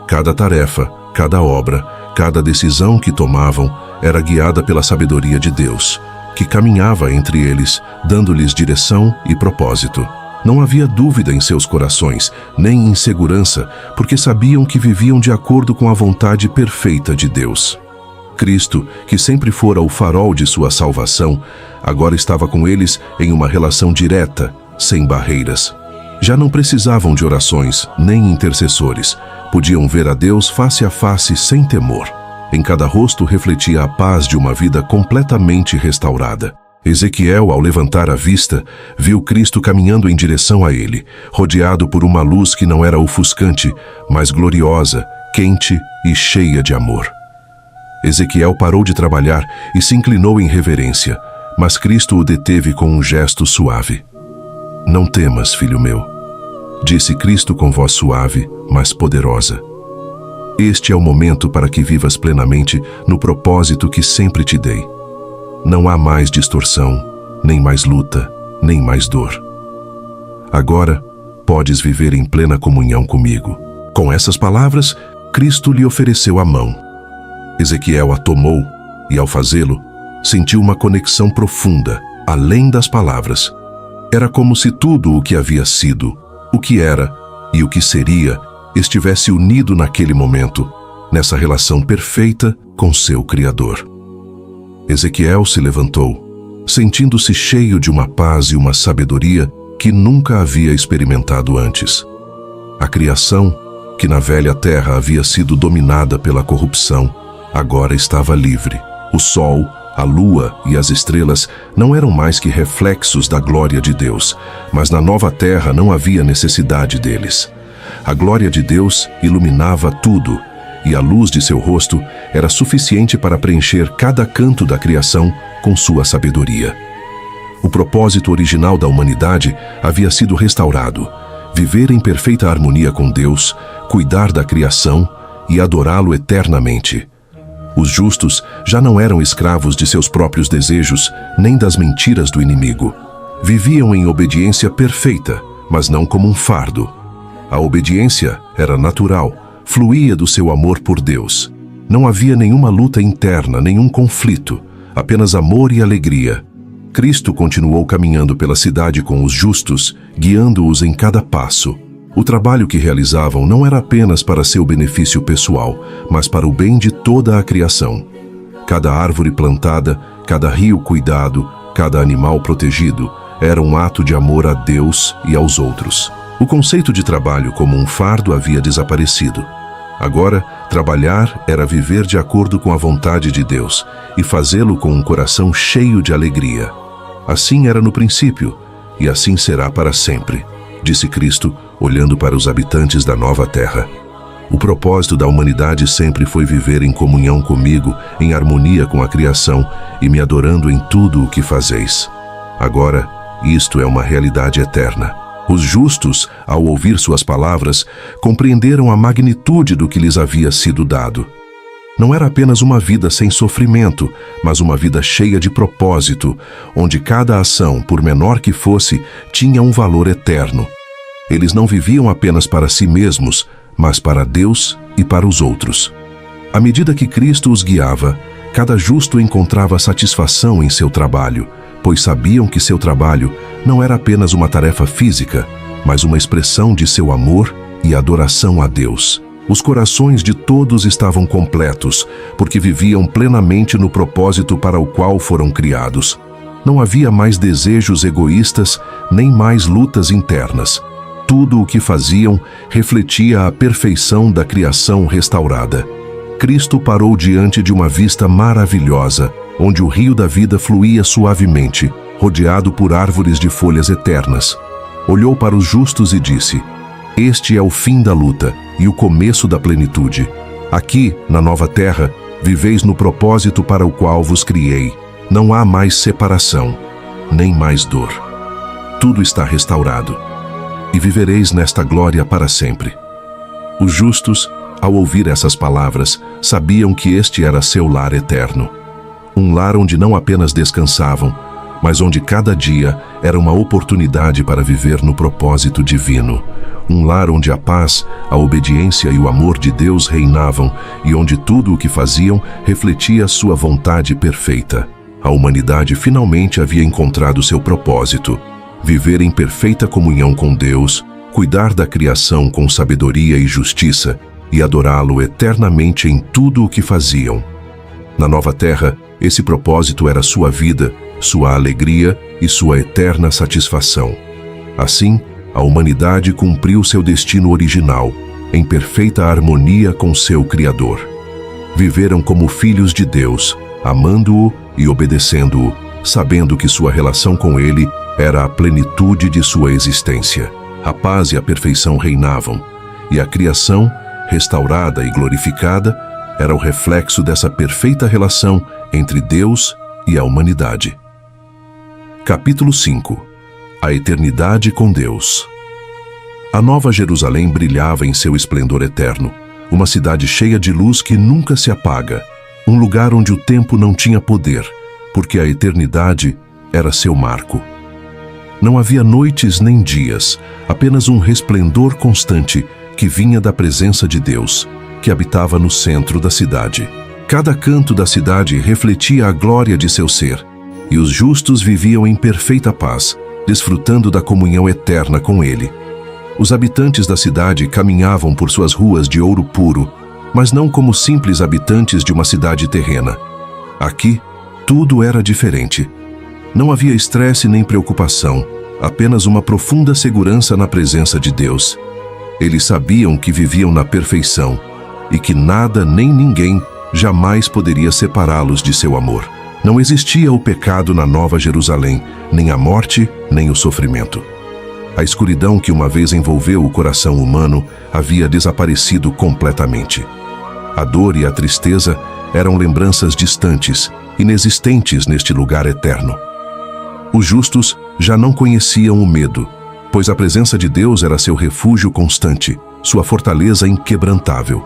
Cada tarefa, cada obra, cada decisão que tomavam era guiada pela sabedoria de Deus, que caminhava entre eles, dando-lhes direção e propósito. Não havia dúvida em seus corações, nem insegurança, porque sabiam que viviam de acordo com a vontade perfeita de Deus. Cristo, que sempre fora o farol de sua salvação, agora estava com eles em uma relação direta, sem barreiras. Já não precisavam de orações, nem intercessores. Podiam ver a Deus face a face sem temor. Em cada rosto refletia a paz de uma vida completamente restaurada. Ezequiel, ao levantar a vista, viu Cristo caminhando em direção a ele, rodeado por uma luz que não era ofuscante, mas gloriosa, quente e cheia de amor. Ezequiel parou de trabalhar e se inclinou em reverência, mas Cristo o deteve com um gesto suave. Não temas, filho meu, disse Cristo com voz suave, mas poderosa. Este é o momento para que vivas plenamente no propósito que sempre te dei. Não há mais distorção, nem mais luta, nem mais dor. Agora, podes viver em plena comunhão comigo. Com essas palavras, Cristo lhe ofereceu a mão. Ezequiel a tomou e, ao fazê-lo, sentiu uma conexão profunda, além das palavras. Era como se tudo o que havia sido, o que era e o que seria estivesse unido naquele momento, nessa relação perfeita com seu Criador. Ezequiel se levantou, sentindo-se cheio de uma paz e uma sabedoria que nunca havia experimentado antes. A criação, que na velha terra havia sido dominada pela corrupção, agora estava livre. O sol, a lua e as estrelas não eram mais que reflexos da glória de Deus, mas na nova terra não havia necessidade deles. A glória de Deus iluminava tudo, e a luz de seu rosto era suficiente para preencher cada canto da criação com sua sabedoria. O propósito original da humanidade havia sido restaurado: viver em perfeita harmonia com Deus, cuidar da criação e adorá-lo eternamente. Os justos já não eram escravos de seus próprios desejos, nem das mentiras do inimigo. Viviam em obediência perfeita, mas não como um fardo. A obediência era natural, fluía do seu amor por Deus. Não havia nenhuma luta interna, nenhum conflito, apenas amor e alegria. Cristo continuou caminhando pela cidade com os justos, guiando-os em cada passo. O trabalho que realizavam não era apenas para seu benefício pessoal, mas para o bem de toda a criação. Cada árvore plantada, cada rio cuidado, cada animal protegido, era um ato de amor a Deus e aos outros. O conceito de trabalho como um fardo havia desaparecido. Agora, trabalhar era viver de acordo com a vontade de Deus e fazê-lo com um coração cheio de alegria. Assim era no princípio, e assim será para sempre, disse Cristo, olhando para os habitantes da nova terra. O propósito da humanidade sempre foi viver em comunhão comigo, em harmonia com a criação e me adorando em tudo o que fazeis. Agora, isto é uma realidade eterna. Os justos, ao ouvir suas palavras, compreenderam a magnitude do que lhes havia sido dado. Não era apenas uma vida sem sofrimento, mas uma vida cheia de propósito, onde cada ação, por menor que fosse, tinha um valor eterno. Eles não viviam apenas para si mesmos, mas para Deus e para os outros. À medida que Cristo os guiava, cada justo encontrava satisfação em seu trabalho, pois sabiam que seu trabalho não era apenas uma tarefa física, mas uma expressão de seu amor e adoração a Deus. Os corações de todos estavam completos, porque viviam plenamente no propósito para o qual foram criados. Não havia mais desejos egoístas, nem mais lutas internas. Tudo o que faziam refletia a perfeição da criação restaurada. Cristo parou diante de uma vista maravilhosa, onde o rio da vida fluía suavemente, rodeado por árvores de folhas eternas. Olhou para os justos e disse: Este é o fim da luta e o começo da plenitude. Aqui, na nova terra, viveis no propósito para o qual vos criei. Não há mais separação, nem mais dor. Tudo está restaurado, e vivereis nesta glória para sempre. Os justos, ao ouvir essas palavras, sabiam que este era seu lar eterno. Um lar onde não apenas descansavam, mas onde cada dia era uma oportunidade para viver no propósito divino. Um lar onde a paz, a obediência e o amor de Deus reinavam e onde tudo o que faziam refletia sua vontade perfeita. A humanidade finalmente havia encontrado seu propósito: viver em perfeita comunhão com Deus, cuidar da criação com sabedoria e justiça e adorá-lo eternamente em tudo o que faziam. Na nova terra, esse propósito era sua vida, sua alegria e sua eterna satisfação. Assim, a humanidade cumpriu seu destino original, em perfeita harmonia com seu Criador. Viveram como filhos de Deus, amando-o e obedecendo-o, sabendo que sua relação com ele era a plenitude de sua existência. A paz e a perfeição reinavam, e a criação, restaurada e glorificada, era o reflexo dessa perfeita relação entre Deus e a humanidade. Capítulo 5. A eternidade com Deus. A Nova Jerusalém brilhava em seu esplendor eterno, uma cidade cheia de luz que nunca se apaga, um lugar onde o tempo não tinha poder, porque a eternidade era seu marco. Não havia noites nem dias, apenas um resplendor constante que vinha da presença de Deus, que habitava no centro da cidade. Cada canto da cidade refletia a glória de seu ser, e os justos viviam em perfeita paz, desfrutando da comunhão eterna com ele. Os habitantes da cidade caminhavam por suas ruas de ouro puro, mas não como simples habitantes de uma cidade terrena. Aqui, tudo era diferente. Não havia estresse nem preocupação, apenas uma profunda segurança na presença de Deus. Eles sabiam que viviam na perfeição e que nada nem ninguém jamais poderia separá-los de seu amor. Não existia o pecado na Nova Jerusalém, nem a morte, nem o sofrimento. A escuridão que uma vez envolveu o coração humano havia desaparecido completamente. A dor e a tristeza eram lembranças distantes, inexistentes neste lugar eterno. Os justos já não conheciam o medo, pois a presença de Deus era seu refúgio constante, sua fortaleza inquebrantável.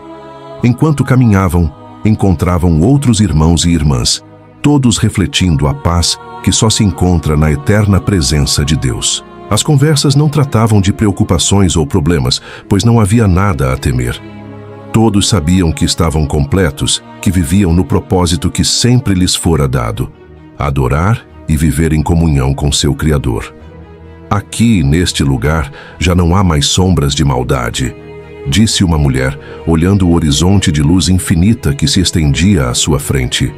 Enquanto caminhavam, encontravam outros irmãos e irmãs, todos refletindo a paz que só se encontra na eterna presença de Deus. As conversas não tratavam de preocupações ou problemas, pois não havia nada a temer. Todos sabiam que estavam completos, que viviam no propósito que sempre lhes fora dado: adorar e viver em comunhão com seu Criador. Aqui, neste lugar, já não há mais sombras de maldade, disse uma mulher, olhando o horizonte de luz infinita que se estendia à sua frente.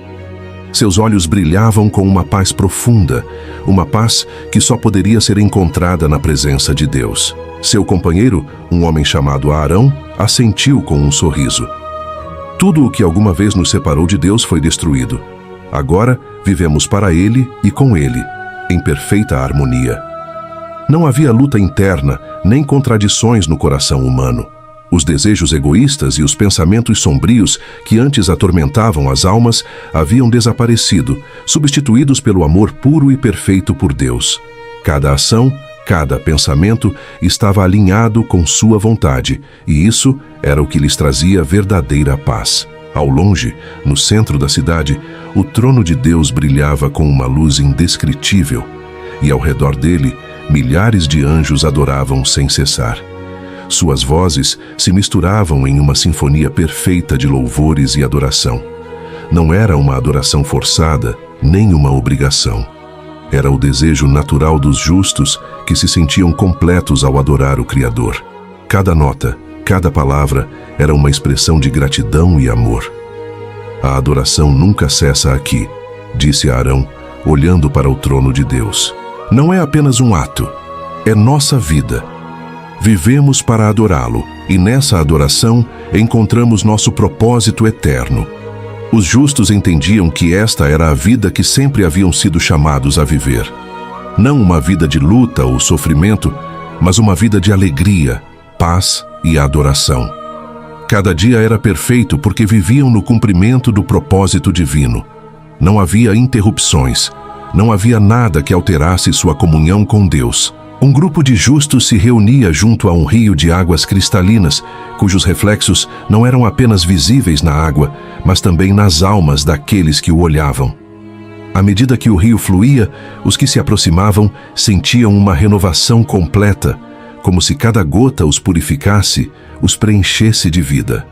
Seus olhos brilhavam com uma paz profunda, uma paz que só poderia ser encontrada na presença de Deus. Seu companheiro, um homem chamado Arão, assentiu com um sorriso. Tudo o que alguma vez nos separou de Deus foi destruído. Agora vivemos para Ele e com Ele, em perfeita harmonia. Não havia luta interna, nem contradições no coração humano. Os desejos egoístas e os pensamentos sombrios que antes atormentavam as almas haviam desaparecido, substituídos pelo amor puro e perfeito por Deus. Cada ação, cada pensamento estava alinhado com sua vontade, e isso era o que lhes trazia verdadeira paz. Ao longe, no centro da cidade, o trono de Deus brilhava com uma luz indescritível, e ao redor dele, milhares de anjos adoravam sem cessar. Suas vozes se misturavam em uma sinfonia perfeita de louvores e adoração. Não era uma adoração forçada, nem uma obrigação. Era o desejo natural dos justos que se sentiam completos ao adorar o Criador. Cada nota, cada palavra era uma expressão de gratidão e amor. A adoração nunca cessa aqui, disse Arão, olhando para o trono de Deus. Não é apenas um ato, é nossa vida. Vivemos para adorá-lo, e nessa adoração encontramos nosso propósito eterno. Os justos entendiam que esta era a vida que sempre haviam sido chamados a viver. Não uma vida de luta ou sofrimento, mas uma vida de alegria, paz e adoração. Cada dia era perfeito porque viviam no cumprimento do propósito divino. Não havia interrupções, não havia nada que alterasse sua comunhão com Deus. Um grupo de justos se reunia junto a um rio de águas cristalinas, cujos reflexos não eram apenas visíveis na água, mas também nas almas daqueles que o olhavam. À medida que o rio fluía, os que se aproximavam sentiam uma renovação completa, como se cada gota os purificasse, os preenchesse de vida.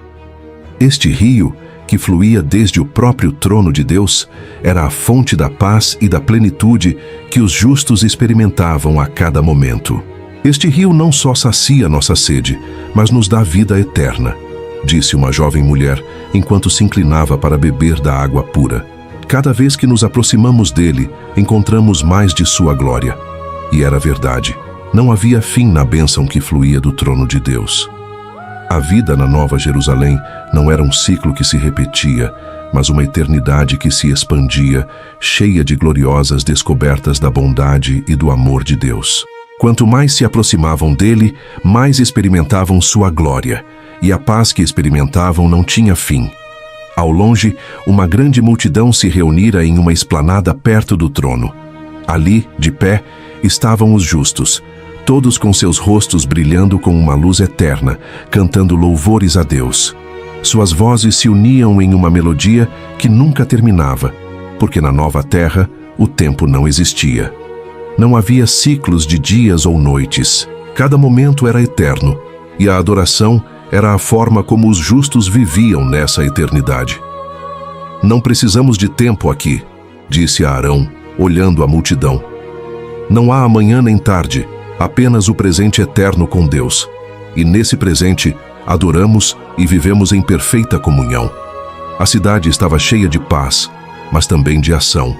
Este rio, que fluía desde o próprio trono de Deus, era a fonte da paz e da plenitude que os justos experimentavam a cada momento. Este rio não só sacia nossa sede, mas nos dá vida eterna, disse uma jovem mulher, enquanto se inclinava para beber da água pura. Cada vez que nos aproximamos dele, encontramos mais de sua glória. E era verdade, não havia fim na bênção que fluía do trono de Deus. A vida na Nova Jerusalém não era um ciclo que se repetia, mas uma eternidade que se expandia, cheia de gloriosas descobertas da bondade e do amor de Deus. Quanto mais se aproximavam dele, mais experimentavam sua glória, e a paz que experimentavam não tinha fim. Ao longe, uma grande multidão se reunira em uma esplanada perto do trono. Ali, de pé, estavam os justos, todos com seus rostos brilhando com uma luz eterna, cantando louvores a Deus. Suas vozes se uniam em uma melodia que nunca terminava, porque na nova terra o tempo não existia. Não havia ciclos de dias ou noites. Cada momento era eterno, e a adoração era a forma como os justos viviam nessa eternidade. Não precisamos de tempo aqui, disse Arão, olhando a multidão. Não há amanhã nem tarde, apenas o presente eterno com Deus. E nesse presente, adoramos e vivemos em perfeita comunhão. A cidade estava cheia de paz, mas também de ação.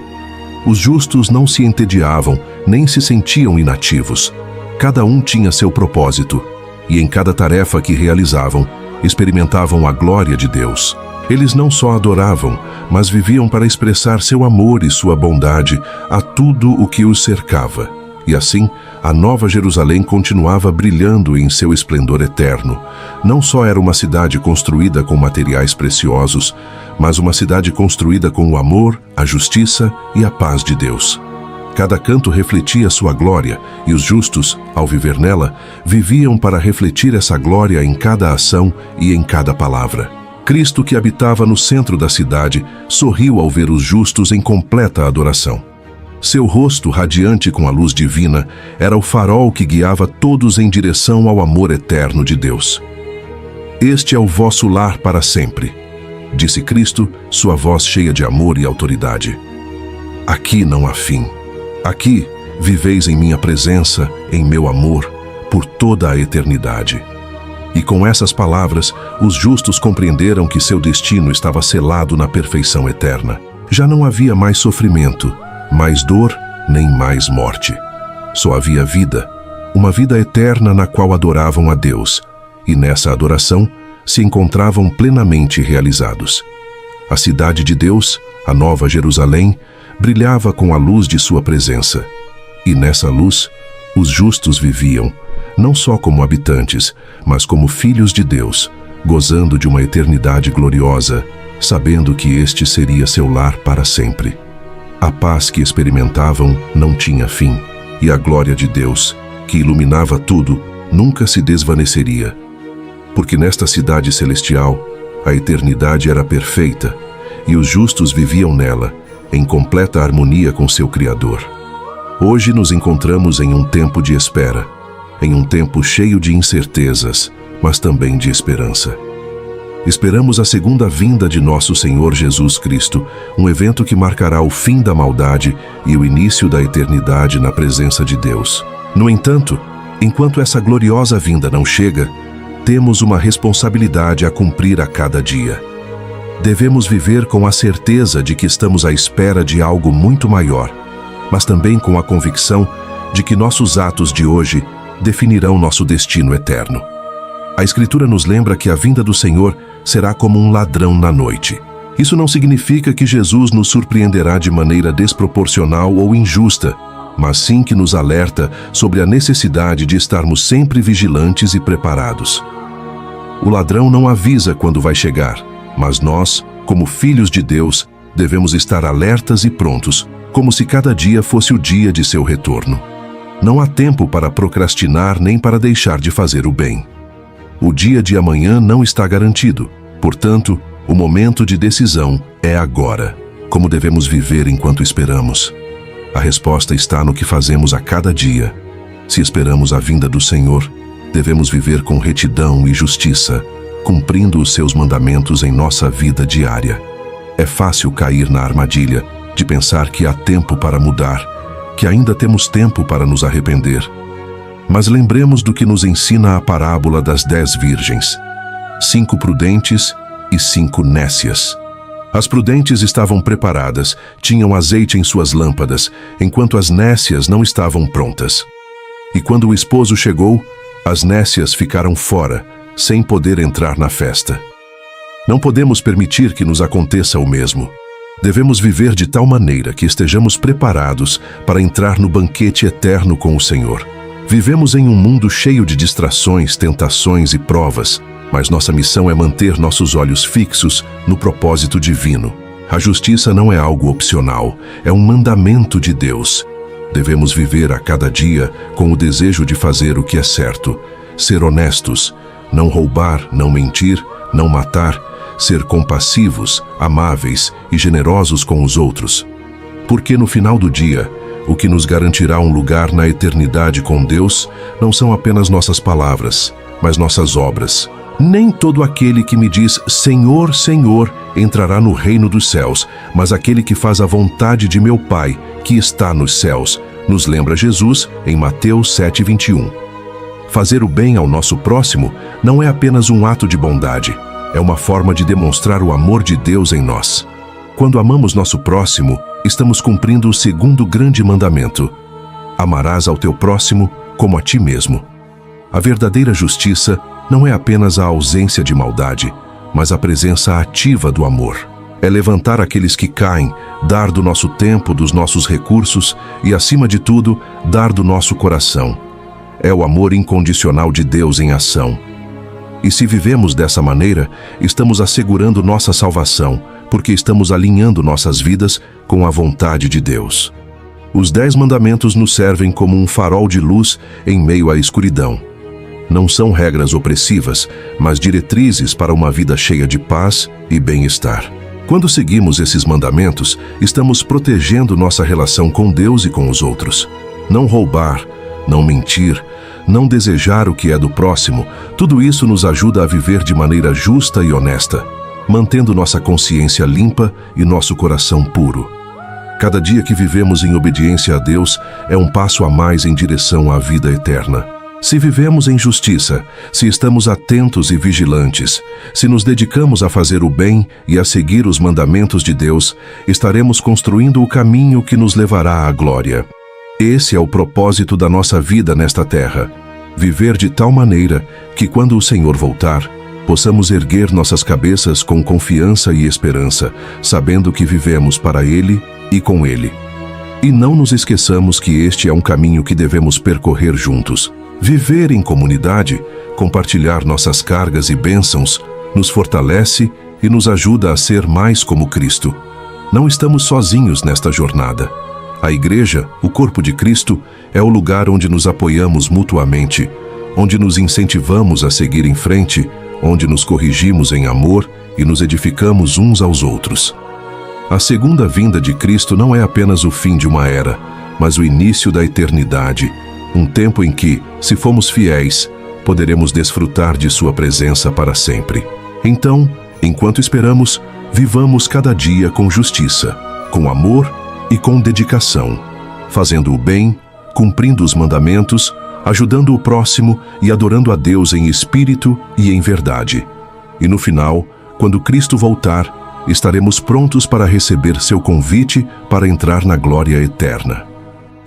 Os justos não se entediavam, nem se sentiam inativos. Cada um tinha seu propósito, e em cada tarefa que realizavam, experimentavam a glória de Deus. Eles não só adoravam, mas viviam para expressar seu amor e sua bondade a tudo o que os cercava. E assim, a Nova Jerusalém continuava brilhando em seu esplendor eterno. Não só era uma cidade construída com materiais preciosos, mas uma cidade construída com o amor, a justiça e a paz de Deus. Cada canto refletia sua glória, e os justos, ao viver nela, viviam para refletir essa glória em cada ação e em cada palavra. Cristo, que habitava no centro da cidade, sorriu ao ver os justos em completa adoração. Seu rosto, radiante com a luz divina, era o farol que guiava todos em direção ao amor eterno de Deus. Este é o vosso lar para sempre, disse Cristo, sua voz cheia de amor e autoridade. Aqui não há fim. Aqui viveis em minha presença, em meu amor, por toda a eternidade. E com essas palavras, os justos compreenderam que seu destino estava selado na perfeição eterna. Já não havia mais sofrimento, mais dor, nem mais morte. Só havia vida, uma vida eterna na qual adoravam a Deus, e nessa adoração se encontravam plenamente realizados. A cidade de Deus, a Nova Jerusalém, brilhava com a luz de sua presença. E nessa luz, os justos viviam, não só como habitantes, mas como filhos de Deus, gozando de uma eternidade gloriosa, sabendo que este seria seu lar para sempre. A paz que experimentavam não tinha fim, e a glória de Deus, que iluminava tudo, nunca se desvaneceria. Porque nesta cidade celestial, a eternidade era perfeita, e os justos viviam nela, em completa harmonia com seu Criador. Hoje nos encontramos em um tempo de espera. em um tempo cheio de incertezas, mas também de esperança. Esperamos a segunda vinda de nosso Senhor Jesus Cristo, um evento que marcará o fim da maldade e o início da eternidade na presença de Deus. No entanto, enquanto essa gloriosa vinda não chega, temos uma responsabilidade a cumprir a cada dia. Devemos viver com a certeza de que estamos à espera de algo muito maior, mas também com a convicção de que nossos atos de hoje definirão nosso destino eterno. A Escritura nos lembra que a vinda do Senhor será como um ladrão na noite. Isso não significa que Jesus nos surpreenderá de maneira desproporcional ou injusta, mas sim que nos alerta sobre a necessidade de estarmos sempre vigilantes e preparados. O ladrão não avisa quando vai chegar, mas nós, como filhos de Deus, devemos estar alertas e prontos, como se cada dia fosse o dia de seu retorno. Não há tempo para procrastinar nem para deixar de fazer o bem. O dia de amanhã não está garantido, portanto, o momento de decisão é agora. Como devemos viver enquanto esperamos? A resposta está no que fazemos a cada dia. Se esperamos a vinda do Senhor, devemos viver com retidão e justiça, cumprindo os seus mandamentos em nossa vida diária. É fácil cair na armadilha de pensar que há tempo para mudar, que ainda temos tempo para nos arrepender. Mas lembremos do que nos ensina a parábola das 10 virgens: 5 prudentes e 5 nécias. As prudentes estavam preparadas, tinham azeite em suas lâmpadas, enquanto as nécias não estavam prontas. E quando o esposo chegou, as nécias ficaram fora, sem poder entrar na festa. Não podemos permitir que nos aconteça o mesmo. Devemos viver de tal maneira que estejamos preparados para entrar no banquete eterno com o Senhor. Vivemos em um mundo cheio de distrações, tentações e provas, mas nossa missão é manter nossos olhos fixos no propósito divino. A justiça não é algo opcional, é um mandamento de Deus. Devemos viver a cada dia com o desejo de fazer o que é certo, ser honestos, não roubar, não mentir, não matar, ser compassivos, amáveis e generosos com os outros. Porque no final do dia, o que nos garantirá um lugar na eternidade com Deus não são apenas nossas palavras, mas nossas obras. Nem todo aquele que me diz Senhor, Senhor entrará no reino dos céus, mas aquele que faz a vontade de meu Pai, que está nos céus, nos lembra Jesus em Mateus 7:21. Fazer o bem ao nosso próximo não é apenas um ato de bondade, é uma forma de demonstrar o amor de Deus em nós. Quando amamos nosso próximo, estamos cumprindo o segundo grande mandamento: amarás ao teu próximo como a ti mesmo. A verdadeira justiça não é apenas a ausência de maldade, mas a presença ativa do amor. É levantar aqueles que caem, dar do nosso tempo, dos nossos recursos e, acima de tudo, dar do nosso coração. É o amor incondicional de Deus em ação. E se vivemos dessa maneira, estamos assegurando nossa salvação, porque estamos alinhando nossas vidas com a vontade de Deus. Os 10 mandamentos nos servem como um farol de luz em meio à escuridão. Não são regras opressivas, mas diretrizes para uma vida cheia de paz e bem-estar. Quando seguimos esses mandamentos, estamos protegendo nossa relação com Deus e com os outros. Não roubar, não mentir, não desejar o que é do próximo, tudo isso nos ajuda a viver de maneira justa e honesta, mantendo nossa consciência limpa e nosso coração puro. Cada dia que vivemos em obediência a Deus é um passo a mais em direção à vida eterna. Se vivemos em justiça, se estamos atentos e vigilantes, se nos dedicamos a fazer o bem e a seguir os mandamentos de Deus, estaremos construindo o caminho que nos levará à glória. Esse é o propósito da nossa vida nesta terra: viver de tal maneira que, quando o Senhor voltar, possamos erguer nossas cabeças com confiança e esperança, sabendo que vivemos para Ele e com Ele. E não nos esqueçamos que este é um caminho que devemos percorrer juntos. Viver em comunidade, compartilhar nossas cargas e bênçãos, nos fortalece e nos ajuda a ser mais como Cristo. Não estamos sozinhos nesta jornada. A Igreja, o corpo de Cristo, é o lugar onde nos apoiamos mutuamente, onde nos incentivamos a seguir em frente, onde nos corrigimos em amor e nos edificamos uns aos outros. A segunda vinda de Cristo não é apenas o fim de uma era, mas o início da eternidade, Um tempo em que, se formos fiéis, poderemos desfrutar de sua presença para sempre. Então, enquanto esperamos, vivamos cada dia com justiça, com amor e com dedicação, fazendo o bem, cumprindo os mandamentos, ajudando o próximo e adorando a Deus em espírito e em verdade. E no final, quando Cristo voltar, estaremos prontos para receber seu convite para entrar na glória eterna.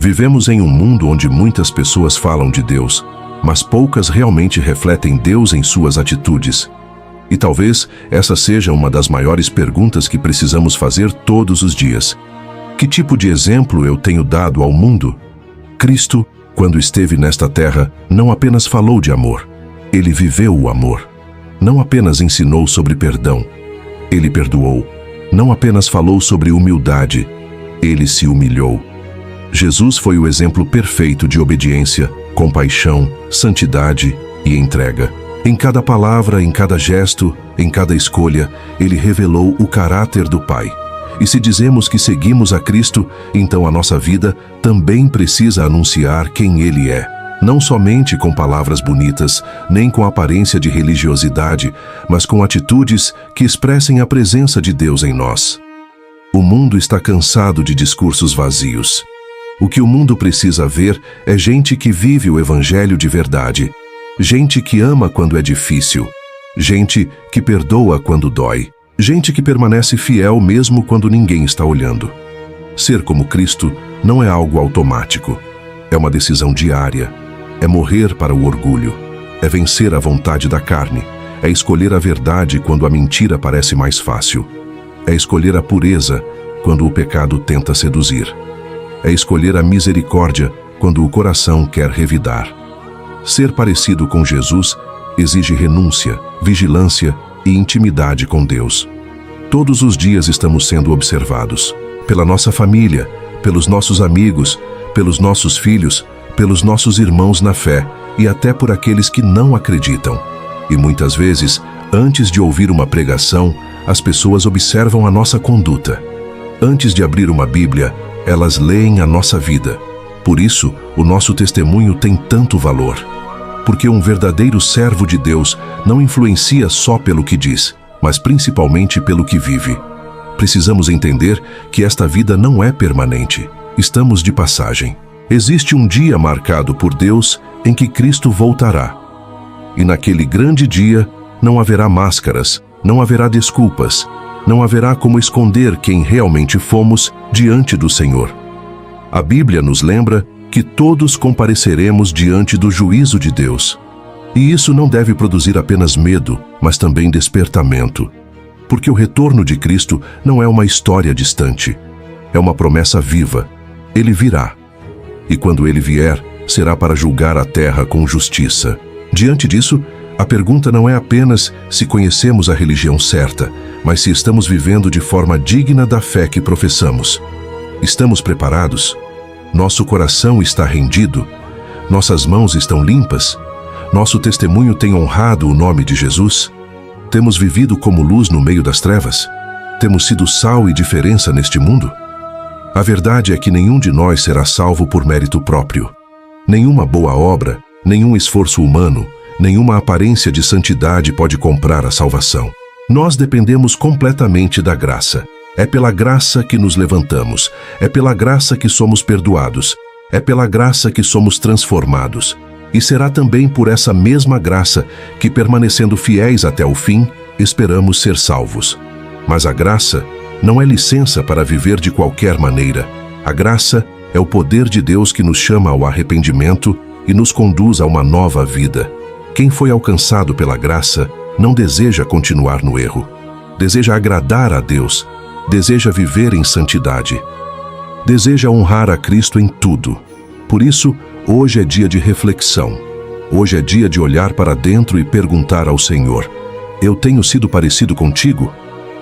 Vivemos em um mundo onde muitas pessoas falam de Deus, mas poucas realmente refletem Deus em suas atitudes. E talvez essa seja uma das maiores perguntas que precisamos fazer todos os dias. Que tipo de exemplo eu tenho dado ao mundo? Cristo, quando esteve nesta terra, não apenas falou de amor, ele viveu o amor. Não apenas ensinou sobre perdão, ele perdoou. Não apenas falou sobre humildade, ele se humilhou. Jesus foi o exemplo perfeito de obediência, compaixão, santidade e entrega. Em cada palavra, em cada gesto, em cada escolha, ele revelou o caráter do Pai. E se dizemos que seguimos a Cristo, então a nossa vida também precisa anunciar quem Ele é. Não somente com palavras bonitas, nem com aparência de religiosidade, mas com atitudes que expressem a presença de Deus em nós. O mundo está cansado de discursos vazios. O que o mundo precisa ver é gente que vive o Evangelho de verdade, gente que ama quando é difícil, gente que perdoa quando dói, gente que permanece fiel mesmo quando ninguém está olhando. Ser como Cristo não é algo automático. É uma decisão diária. É morrer para o orgulho. É vencer a vontade da carne. É escolher a verdade quando a mentira parece mais fácil. É escolher a pureza quando o pecado tenta seduzir. É escolher a misericórdia quando o coração quer revidar. Ser parecido com Jesus exige renúncia, vigilância e intimidade com Deus. Todos os dias estamos sendo observados. Pela nossa família, pelos nossos amigos, pelos nossos filhos, pelos nossos irmãos na fé e até por aqueles que não acreditam. E muitas vezes, antes de ouvir uma pregação, as pessoas observam a nossa conduta. Antes de abrir uma Bíblia, elas leem a nossa vida. Por isso, o nosso testemunho tem tanto valor. Porque um verdadeiro servo de Deus não influencia só pelo que diz, mas principalmente pelo que vive. Precisamos entender que esta vida não é permanente. Estamos de passagem. Existe um dia marcado por Deus em que Cristo voltará. E naquele grande dia não haverá máscaras, não haverá desculpas, não haverá como esconder quem realmente fomos diante do Senhor. A Bíblia nos lembra que todos compareceremos diante do juízo de Deus. E isso não deve produzir apenas medo, mas também despertamento. Porque o retorno de Cristo não é uma história distante. É uma promessa viva. Ele virá. E quando ele vier, será para julgar a terra com justiça. Diante disso, a pergunta não é apenas se conhecemos a religião certa, mas se estamos vivendo de forma digna da fé que professamos. Estamos preparados? Nosso coração está rendido? Nossas mãos estão limpas? Nosso testemunho tem honrado o nome de Jesus? Temos vivido como luz no meio das trevas? Temos sido sal e diferença neste mundo? A verdade é que nenhum de nós será salvo por mérito próprio. Nenhuma boa obra, nenhum esforço humano, nenhuma aparência de santidade pode comprar a salvação. Nós dependemos completamente da graça. É pela graça que nos levantamos. É pela graça que somos perdoados. É pela graça que somos transformados. E será também por essa mesma graça que, permanecendo fiéis até o fim, esperamos ser salvos. Mas a graça não é licença para viver de qualquer maneira. A graça é o poder de Deus que nos chama ao arrependimento e nos conduz a uma nova vida. Quem foi alcançado pela graça não deseja continuar no erro. Deseja agradar a Deus. Deseja viver em santidade. Deseja honrar a Cristo em tudo. Por isso, hoje é dia de reflexão. Hoje é dia de olhar para dentro e perguntar ao Senhor: eu tenho sido parecido contigo?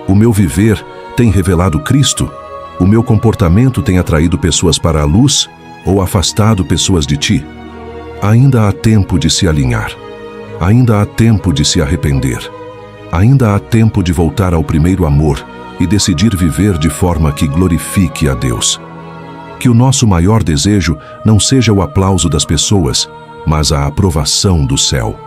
O meu viver tem revelado Cristo? O meu comportamento tem atraído pessoas para a luz ou afastado pessoas de ti? Ainda há tempo de se alinhar. Ainda há tempo de se arrepender. Ainda há tempo de voltar ao primeiro amor e decidir viver de forma que glorifique a Deus. Que o nosso maior desejo não seja o aplauso das pessoas, mas a aprovação do céu.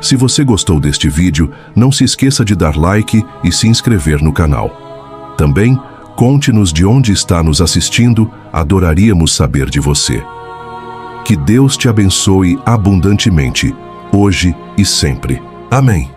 Se você gostou deste vídeo, não se esqueça de dar like e se inscrever no canal. Também, conte-nos de onde está nos assistindo, adoraríamos saber de você. Que Deus te abençoe abundantemente, hoje e sempre. Amém.